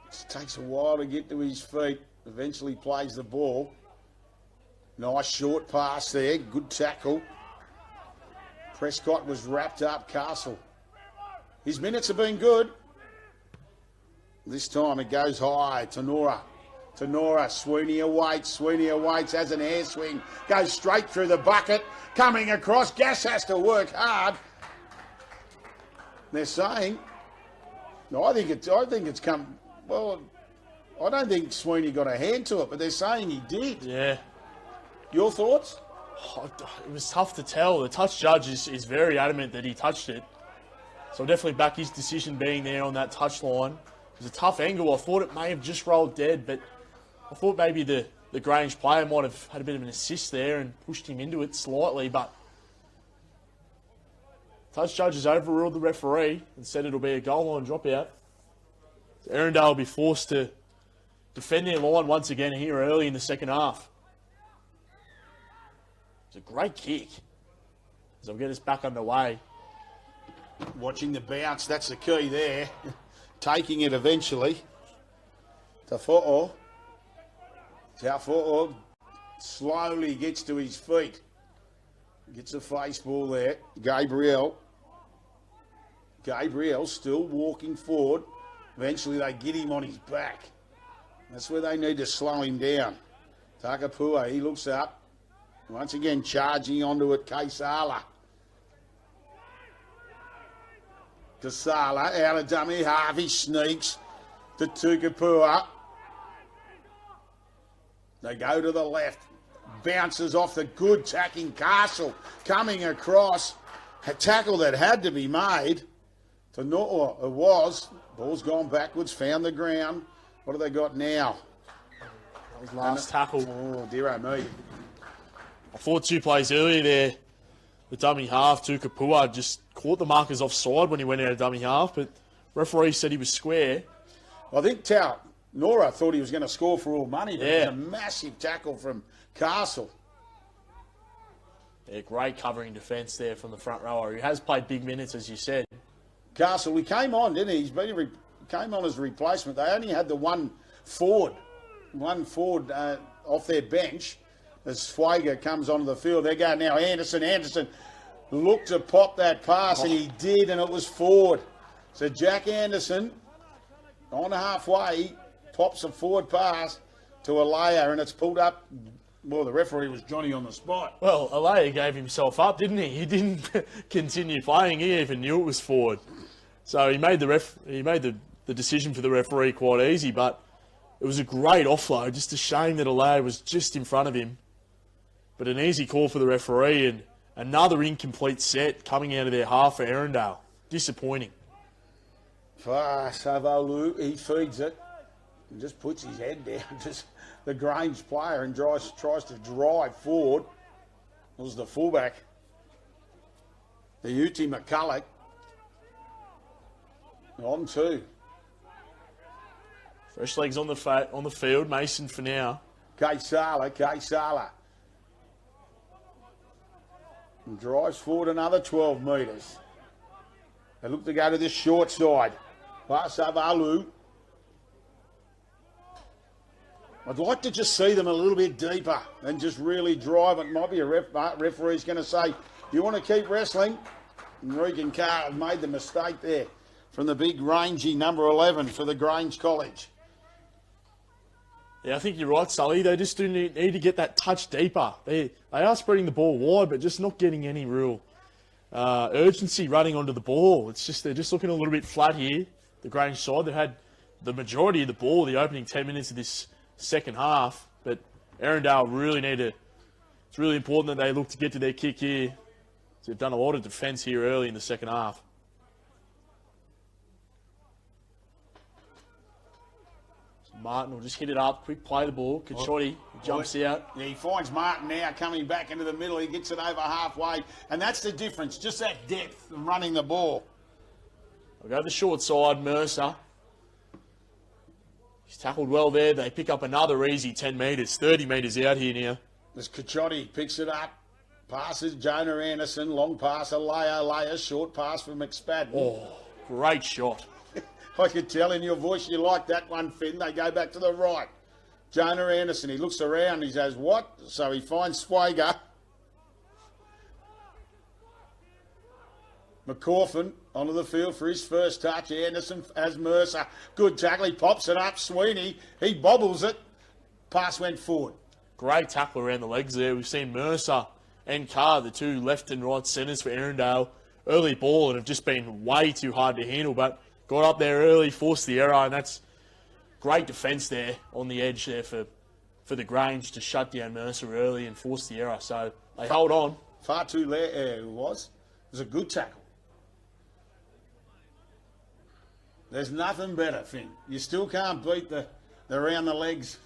It takes a while to get to his feet. Eventually plays the ball. Nice short pass there. Good tackle. Prescott was wrapped up. Castle. His minutes have been good. This time it goes high. Tenora. Sweeney awaits. Has an air swing. Goes straight through the bucket. Coming across. Gas has to work hard. They're saying, no, I think it's come, well, I don't think Sweeney got a hand to it, but they're saying he did. Yeah. Your thoughts? Oh, it was tough to tell. The touch judge is very adamant that he touched it. So I'll definitely back his decision being there on that touch line. It was a tough angle. I thought it may have just rolled dead, but I thought maybe the Grange player might have had a bit of an assist there and pushed him into it slightly, but touch judge has overruled the referee and said it'll be a goal line dropout. So Erindale will be forced to defend their line once again here early in the second half. It's a great kick. So we'll get us back underway. Watching the bounce, that's the key there. Taking it eventually. Tafo'o. Slowly gets to his feet. Gets a face ball there. Gabriel still walking forward. Eventually they get him on his back. That's where they need to slow him down. Takapua, he looks up. Once again charging onto it, Kaisala. Kasala out of dummy half. He sneaks to Tukapua. They go to the left. Bounces off the good tacking Castle. Coming across. A tackle that had to be made. It was. Ball's gone backwards. Found the ground. What have they got now? That was last tackle. Oh, dear me. I thought 2 plays earlier there. The dummy half, Tukapua, just caught the markers offside when he went out of dummy half, but referee said he was square. I think Nora thought he was going to score for all money, but it was a massive tackle from Castle. Yeah, great covering defence there from the front rower. He has played big minutes, as you said. Castle, he came on, didn't he? He came on as a replacement. They only had the one forward off their bench. As Fuega comes onto the field, they go now. Anderson looked to pop that pass, and he did, and it was forward. So Jack Anderson, on halfway, pops a forward pass to Alea, and it's pulled up. Well, the referee was Johnny on the spot. Well, Alea gave himself up, didn't he? He didn't continue playing. He even knew it was forward. So he made the decision for the referee quite easy, but it was a great offload. Just a shame that Alea was just in front of him. But an easy call for the referee, and another incomplete set coming out of their half for Erindale. Disappointing. Savalu, he feeds it and just puts his head down. Just the Grange player and tries to drive forward. It was the fullback, the Uti McCulloch. On 2. Fresh legs on the field. Mason for now. Kaisala. And drives forward another 12 metres. They look to go to this short side. Pasavalu. I'd like to just see them a little bit deeper and just really drive. It might be a referee's going to say, you want to keep wrestling? And Regan Carr made the mistake there from the big rangy number 11 for the Grange College. Yeah, I think you're right, Sully. They just do need to get that touch deeper. They are spreading the ball wide, but just not getting any real urgency running onto the ball. It's just they're just looking a little bit flat here. The Grange side, they've had the majority of the ball the opening 10 minutes of this second half, but Erindale really need to. It's really important that they look to get to their kick here. So they've done a lot of defence here early in the second half. Martin will just hit it up, quick play the ball. Kachotti Jumps out. Yeah, he finds Martin now coming back into the middle. He gets it over halfway, and that's the difference. Just that depth of running the ball. I'll go the short side, Mercer. He's tackled well there. They pick up another easy 10 metres, 30 metres out here now. As Cacciotti picks it up, passes Jonah Anderson, long pass, Leia, short pass for McSpadden. Oh, great shot. I could tell in your voice you like that one, Finn. They go back to the right. Jonah Anderson, he looks around, he says, what? So he finds Swager. McCorfin onto the field for his first touch. Anderson as Mercer. Good tackle. He pops it up. Sweeney, he bobbles it. Pass went forward. Great tackle around the legs there. We've seen Mercer and Carr, the two left and right centres for Erindale. Early ball and have just been way too hard to handle, but got up there early, forced the error, and that's great defence there on the edge there for the Grange to shut down Mercer early and force the error. So they hold on. Far too late it was. It was a good tackle. There's nothing better, Finn. You still can't beat the round the legs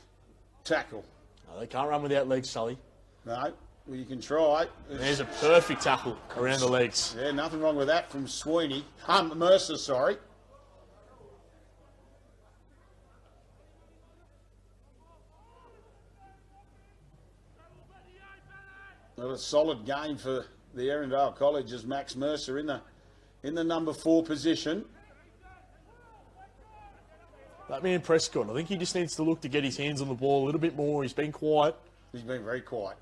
tackle. No, they can't run without legs, Sully. No, well, you can try. There's a perfect tackle around the legs. Yeah, nothing wrong with that from Sweeney. Mercer, sorry. Well, a solid game for the Erindale College as Max Mercer in the number 4 position. That man Prescott, I think he just needs to look to get his hands on the ball a little bit more. He's been quiet. He's been very quiet.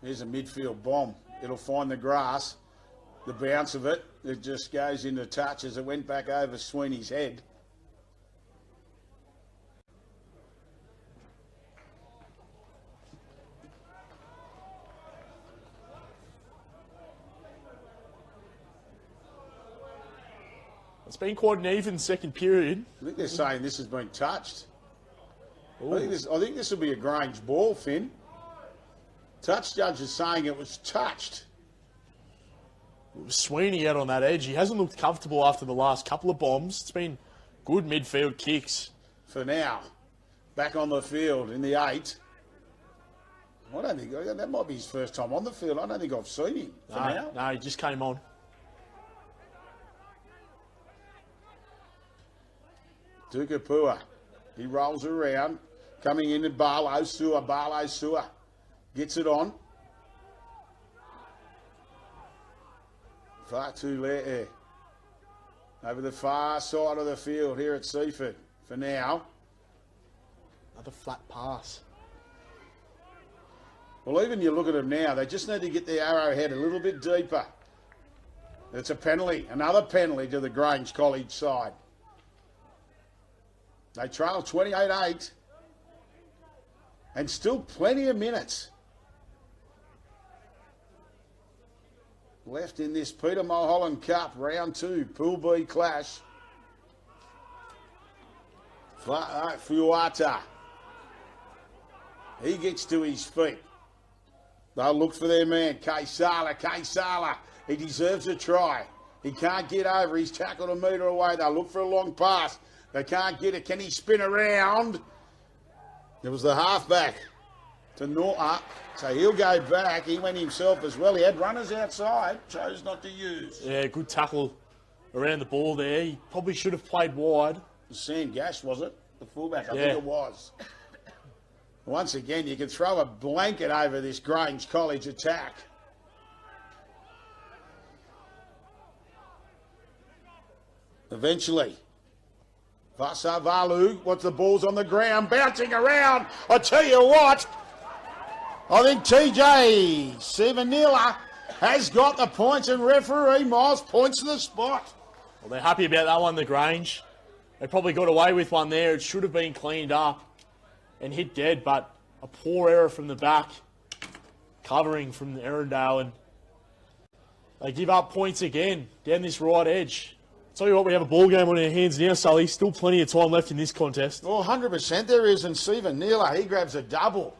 There's a midfield bomb. It'll find the grass. The bounce of it just goes into touch as it went back over Sweeney's head. It's been quite an even second period. I think they're saying this has been touched. I think this will be a Grange ball, Finn. Touch judge is saying it was touched. It was Sweeney out on that edge. He hasn't looked comfortable after the last couple of bombs. It's been good midfield kicks. For now, back on the field in the 8. I don't think that might be his first time on the field. I don't think I've seen him for now. No, he just came on. Tukapua, he rolls around, coming in at Barlow Sewer, gets it on. Far too late there. Over the far side of the field here at Seaford for now. Another flat pass. Well, even you look at them now, they just need to get the arrowhead a little bit deeper. It's a penalty, another penalty to the Grange College side. They trail 28-8 and still plenty of minutes left in this Peter Mulholland Cup round 2 Pool B clash. Fuata, he gets to his feet. They'll look for their man, Kaysala. He deserves a try. He can't get over. He's tackled a metre away. They'll look for a long pass. They can't get it. Can he spin around? It was the halfback to Norton. So he'll go back. He went himself as well. He had runners outside. Chose not to use. Yeah, good tackle around the ball there. He probably should have played wide. Sam Gash, was it? The fullback, I think it was. Once again, you can throw a blanket over this Grange College attack. Eventually, Vasavalu, what's the ball's on the ground, bouncing around. I tell you what, I think TJ Sevanilla has got the points and referee Miles points to the spot. Well, they're happy about that one, the Grange. They probably got away with one there. It should have been cleaned up and hit dead, but a poor error from the back, covering from Erindale, and they give up points again down this right edge. Tell you what, we have a ball game on our hands now, Sully. Still plenty of time left in this contest. Well, 100% there is, and Stephen Neela, he grabs a double.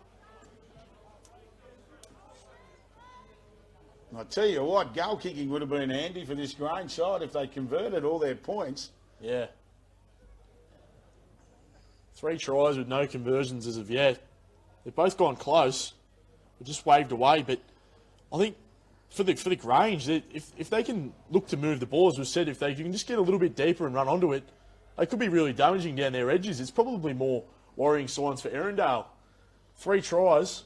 I tell you what, goal kicking would have been handy for this Grange side if they converted all their points. Yeah. 3 tries with no conversions as of yet. They've both gone close. They just waved away. But I think for the Grange, if they can look to move the ball, as we've said, if they can just get a little bit deeper and run onto it, they could be really damaging down their edges. It's probably more worrying signs for Erindale. 3 tries,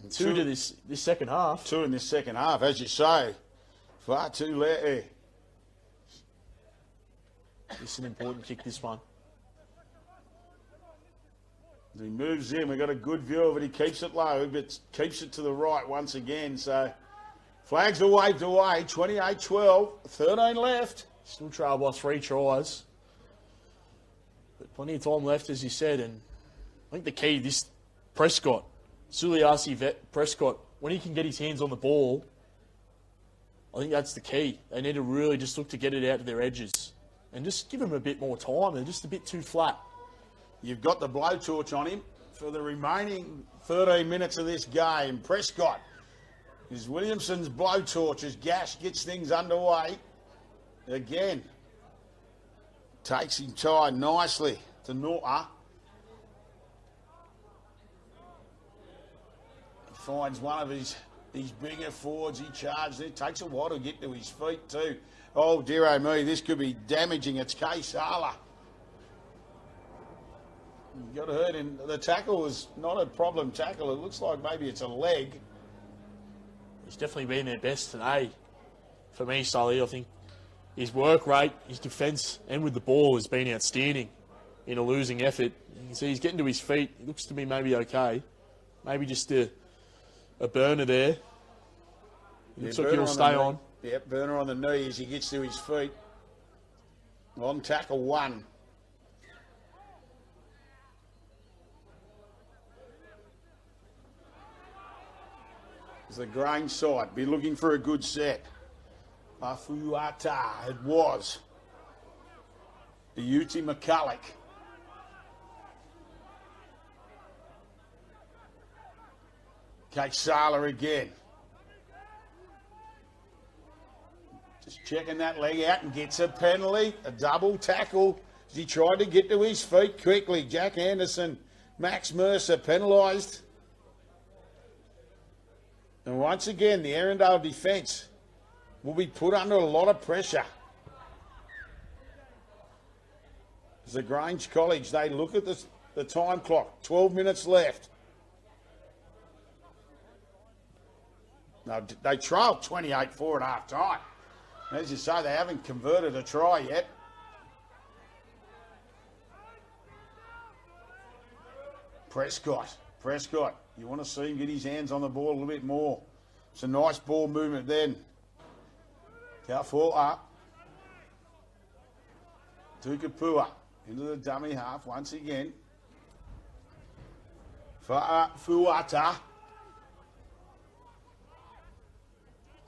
two to this second half. 2 in this second half, as you say. Far too late. It's an important kick, this one. He moves in. We've got a good view of it. He keeps it low, but keeps it to the right once again. So flags are waved away. 28-12, 13 left. Still trailed by 3 tries. But plenty of time left, as you said. And I think the key, this Prescott, Suliasi Prescott, when he can get his hands on the ball, I think that's the key. They need to really just look to get it out to their edges and just give them a bit more time. They're just a bit too flat. You've got the blowtorch on him for the remaining 13 minutes of this game. Prescott is Williamson's blowtorch as Gash gets things underway. Again, takes him tied nicely to Norta. Finds one of his bigger forwards. He charges it. Takes a while to get to his feet too. Oh, dear oh me, this could be damaging. It's Kaysala. You got hurt, and the tackle was not a problem tackle. It looks like maybe it's a leg. He's definitely been their best today. For me, Sully, I think his work rate, his defence, and with the ball has been outstanding in a losing effort. You can see he's getting to his feet. He looks to be maybe okay. Maybe just a burner there. Looks like he'll stay on. Yep, burner on the knee as he gets to his feet. On tackle 1. As the Grange side be looking for a good set. Afuata, it was. The Uti McCulloch. Kaysala again. Just checking that leg out and gets a penalty. A double tackle as he tried to get to his feet quickly. Jack Anderson, Max Mercer penalised. And once again, the Erindale defence will be put under a lot of pressure. As the Grange College, they look at the time clock. 12 minutes left. Now, they trailed 28-4 at half time. As you say, they haven't converted a try yet. Prescott. You want to see him get his hands on the ball a little bit more. It's a nice ball movement then. Taufua. Tukapua into the dummy half once again. Fuata.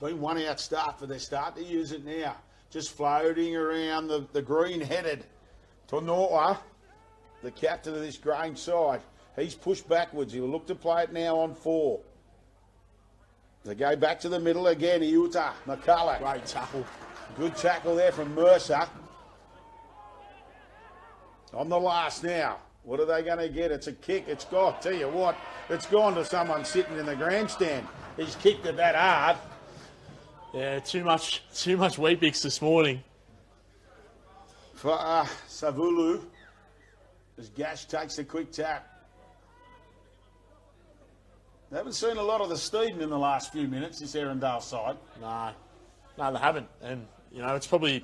Been one out start, but they start to use it now. Just floating around the green-headed Tonoa, the captain of this Grange side. He's pushed backwards. He'll look to play it now on 4. They go back to the middle again. Iuta, McCulloch. Great tackle. Good tackle there from Mercer. On the last now. What are they going to get? It's a kick. It's gone. Tell you what, it's gone to someone sitting in the grandstand. He's kicked it that hard. Yeah, too much Weet-Bix this morning. For Savulu, as Gash takes a quick tap. They haven't seen a lot of the Steeden in the last few minutes, this Erindale side. No, they haven't. And, it's probably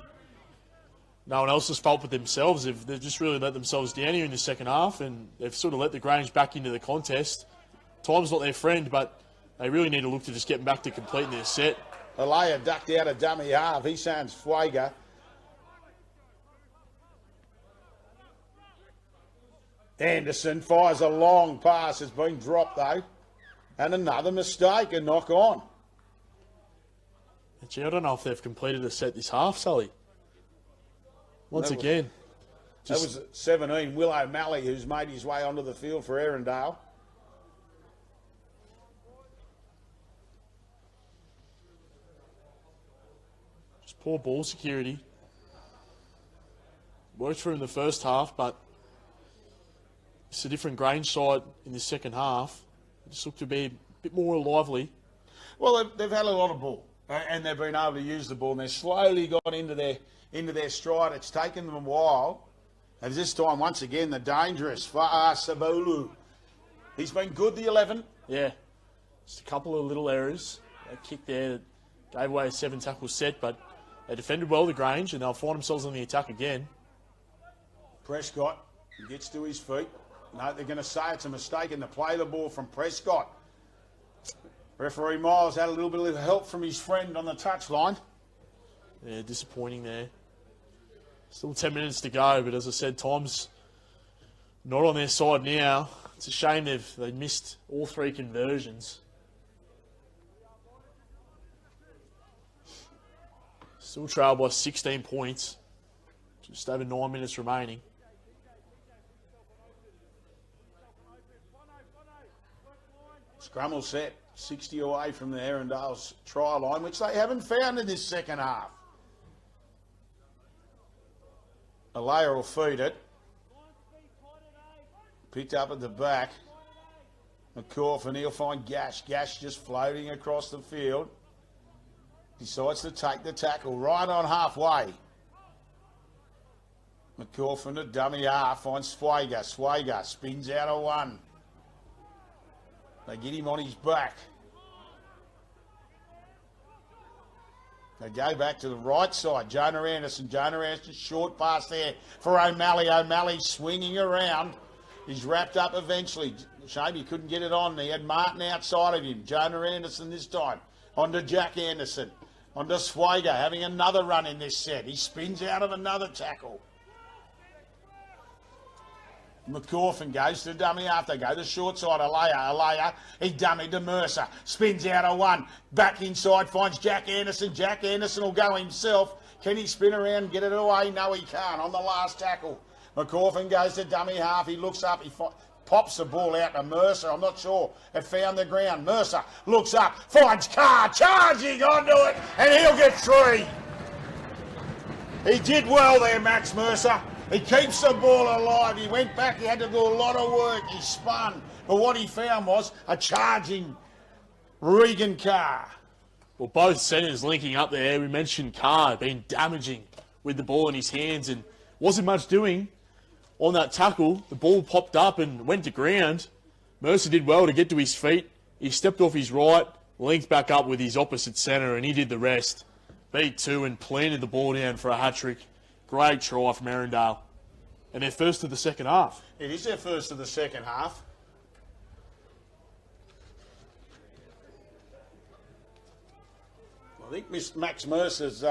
no one else's fault but themselves. They've just really let themselves down here in the second half, and they've sort of let the Grange back into the contest. Time's not their friend, but they really need to look to just get back to completing their set. Alea ducked out a dummy half. He sounds Fuega. Anderson fires a long pass. It's been dropped, though. And another mistake, a knock on. Gee, I don't know if they've completed a set this half, Sully. Once again. That was 17, Will O'Malley, who's made his way onto the field for Erindale. Just poor ball security. Worked for him in the first half, but It's a different Grange side in the second half. It just looked to be a bit more lively. Well, they've had a lot of ball, and they've been able to use the ball, and they've slowly got into their stride. It's taken them a while, and this time, once again, the dangerous Sabolu. He's been good, the 11. Yeah, just a couple of little errors. A kick there that gave away a 7-tackle set, but they defended well, the Grange, and they'll find themselves on the attack again. Prescott gets to his feet. No, they're going to say it's a mistake and to play the ball from Prescott. Referee Miles had a little bit of help from his friend on the touchline. Yeah, disappointing there. Still 10 minutes to go, but as I said, time's not on their side now. It's a shame they missed all 3 conversions. Still trailed by 16 points. Just over 9 minutes remaining. Scrummel set 60 away from the Erindale's try line, which they haven't found in this second half. Alea will feed it. Picked up at the back. McCaughan, he'll find Gash. Gash just floating across the field. Decides to take the tackle right on halfway. McCaughan, a dummy half, finds Swager. Swager spins out of one. They get him on his back. They go back to the right side. Jonah Anderson. Jonah Anderson, short pass there for O'Malley. O'Malley swinging around. He's wrapped up eventually. Shame he couldn't get it on. He had Martin outside of him. Jonah Anderson this time. On to Jack Anderson. On to Swager, having another run in this set. He spins out of another tackle. McCaughan goes to dummy after. Go the short side. Alea. He dummied to Mercer. Spins out of one. Back inside. Finds Jack Anderson. Jack Anderson will go himself. Can he spin around and get it away? No, he can't. On the last tackle. McCaughan goes to dummy half. He looks up. He pops the ball out to Mercer. I'm not sure. It found the ground. Mercer looks up. Finds Carr charging onto it. And he'll get 3. He did well there, Max Mercer. He keeps the ball alive. He went back. He had to do a lot of work. He spun. But what he found was a charging Regan Carr. Well, both centres linking up there. We mentioned Carr being damaging with the ball in his hands and wasn't much doing on that tackle. The ball popped up and went to ground. Mercer did well to get to his feet. He stepped off his right, linked back up with his opposite centre, and he did the rest. Beat 2 and planted the ball down for a hat-trick. Great try from Erindale. And their first of the second half. It is their first of the second half. I think Max Mercer's,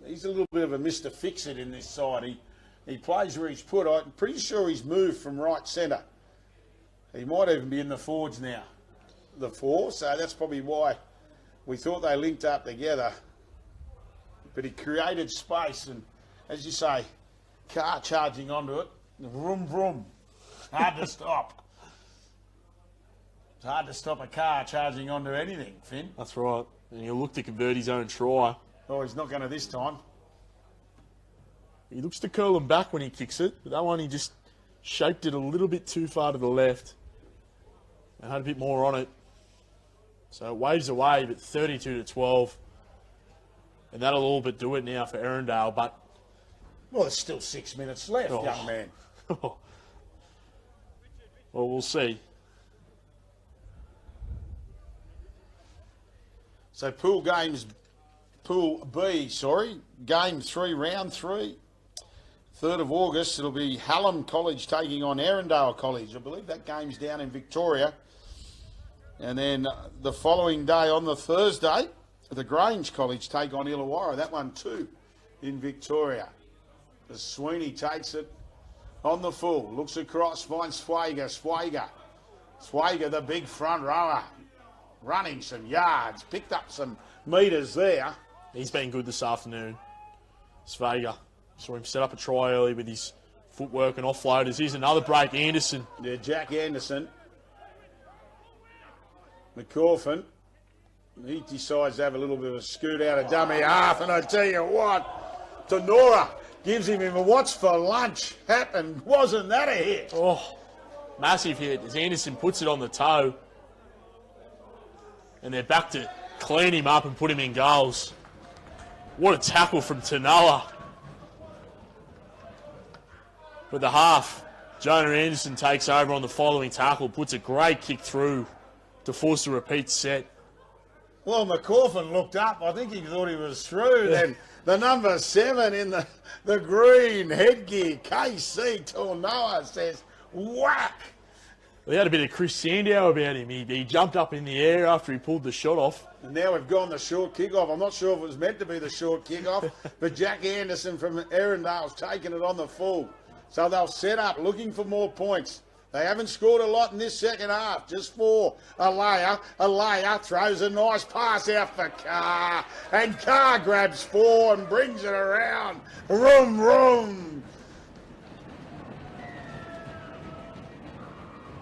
he's a little bit of a Mr. Fix-It in this side. He plays where he's put. I'm pretty sure he's moved from right centre. He might even be in the forwards now, the 4, so that's probably why we thought they linked up together. But he created space, and as you say, Carr charging onto it. Vroom, vroom. Hard to stop. It's hard to stop a car charging onto anything, Finn. That's right. And he'll look to convert his own try. Oh, he's not going to this time. He looks to curl him back when he kicks it, but that one he just shaped it a little bit too far to the left and had a bit more on it. So it waves away, but 32-12. And that'll all but do it now for Erindale, but... Well, there's still 6 minutes left, young man. Well, we'll see. So Pool B, Game 3, Round 3. 3rd of August, it'll be Hallam College taking on Erindale College. I believe that game's down in Victoria. And then the following day, on the Thursday, the Grange College take on Illawarra. That one too in Victoria. As Sweeney takes it on the full. Looks across, finds Swager. Swager, the big front rower. Running some yards. Picked up some metres there. He's been good this afternoon. Swager. Saw him set up a try early with his footwork and offloaders. Here's another break. Anderson. Yeah, Jack Anderson. McCaughan. He decides to have a little bit of a scoot out of dummy half, and I tell you what, Tenora gives him a what's for lunch hat, and wasn't that a hit? Oh, Massive hit as Anderson puts it on the toe. And they're back to clean him up and put him in goals. What a tackle from Tanoa. But the half, Jonah Anderson takes over on the following tackle, puts a great kick through to force a repeat set. Well, McCaughan looked up. I think he thought he was through. Then the number 7 in the green headgear, KC Tornoa, says, whack. He had a bit of Chris Sandow about him. He jumped up in the air after he pulled the shot off. And now we've gone the short kick-off. I'm not sure if it was meant to be the short kick-off, but Jack Anderson from Erindale's taken it on the full. So they'll set up looking for more points. They haven't scored a lot in this second half, just 4. Alea throws a nice pass out for Carr, and Carr grabs 4 and brings it around. Room, room.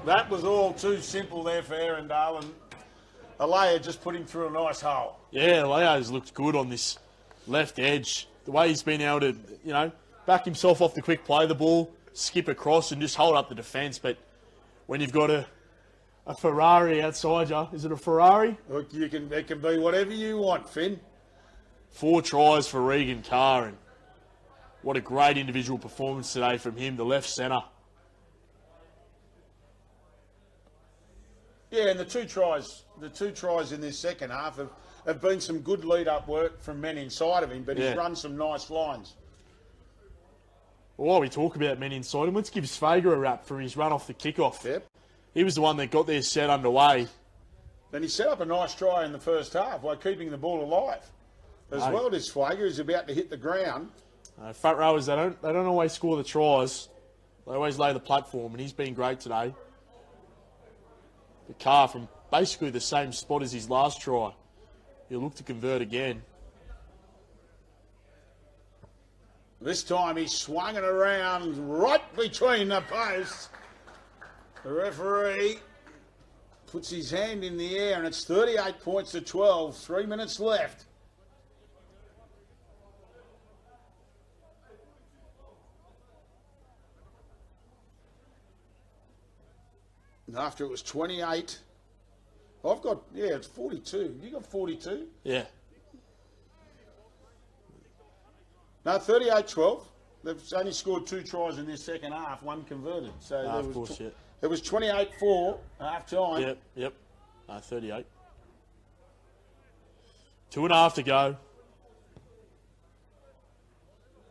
That was all too simple there for Erindale, and Alea just put him through a nice hole. Yeah, Alea's looked good on this left edge. The way he's been able to, back himself off the quick play the ball, skip across and just hold up the defence. But when you've got a Ferrari outside you, is it a Ferrari? Look, it can be whatever you want, Finn. 4 tries for Regan Carr, and what a great individual performance today from him, the left centre. Yeah, and the two tries in this second half have been some good lead-up work from men inside of him, but he's run some nice lines. Well, while we talk about men inside him, let's give Svager a rap for his run off the kickoff. Yep. He was the one that got their set underway. Then he set up a nice try in the first half by keeping the ball alive. As well as Svager, who's about to hit the ground. Front rowers, they don't always score the tries. They always lay the platform, and he's been great today. The Carr from basically the same spot as his last try. He'll look to convert again. This time he swung it around right between the posts. The referee puts his hand in the air, and it's 38 points to 12. 3 minutes left. And after it was 28, I've got, it's 42. You got 42? Yeah. No, 38-12. They've only scored 2 tries in this second half, 1 converted. So it was 28-4 half time. Yep. 38. 2.5 to go.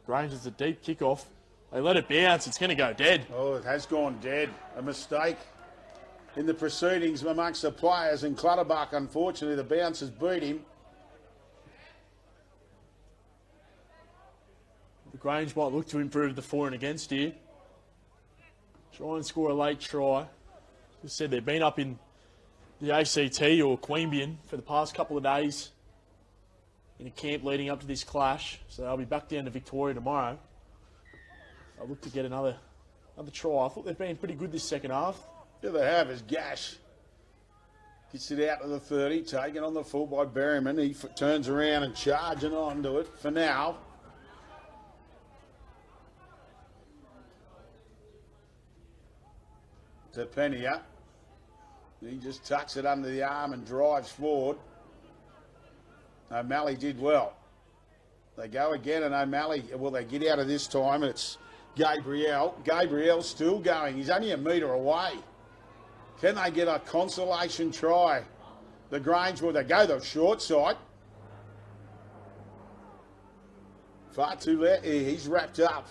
Grange is a deep kickoff. They let it bounce. It's going to go dead. Oh, it has gone dead. A mistake in the proceedings amongst the players, and Clutterbuck, unfortunately, the bounce has beat him. The Grange might look to improve the for and against here. Try and score a late try. As I said, they've been up in the ACT or Queanbeyan for the past couple of days in a camp leading up to this clash. So they'll be back down to Victoria tomorrow. I'll look to get another try. I thought they've been pretty good this second half. Yeah, they have, as Gash gets it out to the 30, taken on the full by Berryman. He turns around and charging onto it for now. To Penia. He just tucks it under the arm and drives forward. O'Malley did well. They go again, and O'Malley, they get out of this time. It's Gabriel. Gabriel's still going. He's only a metre away. Can they get a consolation try? The Grange, they go the short side. Far too late. He's wrapped up.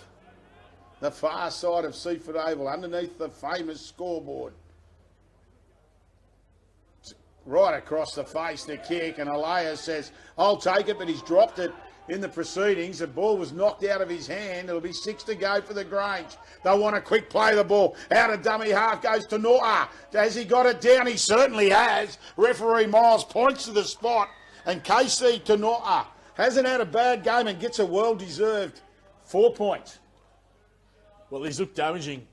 The far side of Seaford Oval, underneath the famous scoreboard. Right across the face, the kick, and Alea says, I'll take it, but he's dropped it in the proceedings. The ball was knocked out of his hand. It'll be 6 to go for the Grange. They want a quick play the ball. Out of dummy half goes to Noah. Has he got it down? He certainly has. Referee Miles points to the spot, and KC Tanoa hasn't had a bad game and gets a well-deserved 4 points. Well, he's looked damaging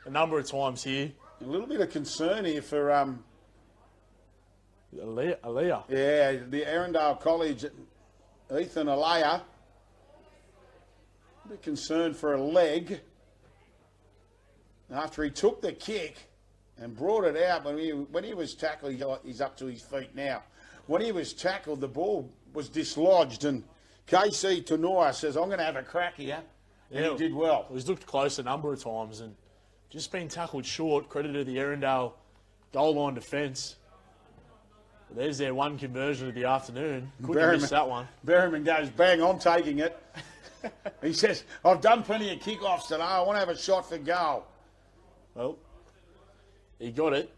a number of times here. A little bit of concern here for Alea. Yeah, the Erindale College, Ethan Alea. A bit concerned for a leg. after he took the kick and brought it out, when he was tackled, he's up to his feet now. When he was tackled, the ball was dislodged, and KC Tanoa says, I'm going to have a crack here. And he did well. He's looked close a number of times and just been tackled short. Credit to the Erindale goal line defence. There's their one conversion of the afternoon. Couldn't miss that one. Berryman goes, bang, I'm taking it. He says, I've done plenty of kickoffs today. I want to have a shot for goal. Well, he got it.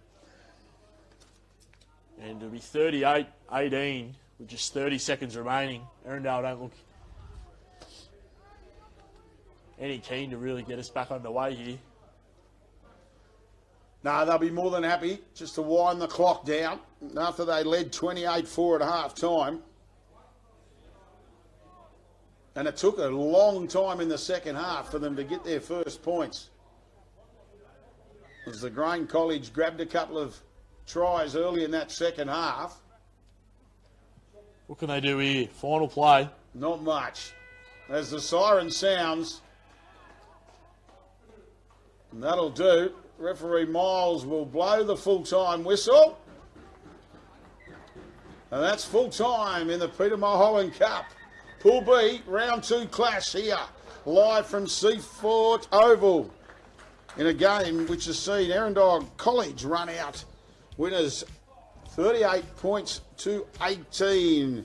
And it'll be 38-18 with just 30 seconds remaining. Erindale don't look any keen to really get us back underway here. No, they'll be more than happy just to wind the clock down after they led 28-4 at half time. And it took a long time in the second half for them to get their first points. As the Grange College grabbed a couple of tries early in that second half. What can they do here? Final play. Not much. As the siren sounds, and that'll do. Referee Miles will blow the full-time whistle. And that's full-time in the Peter Mulholland Cup. Pool B, round 2 clash here. Live from Seafort Oval. In a game which has seen Erindale College run out winners 38 points to 18.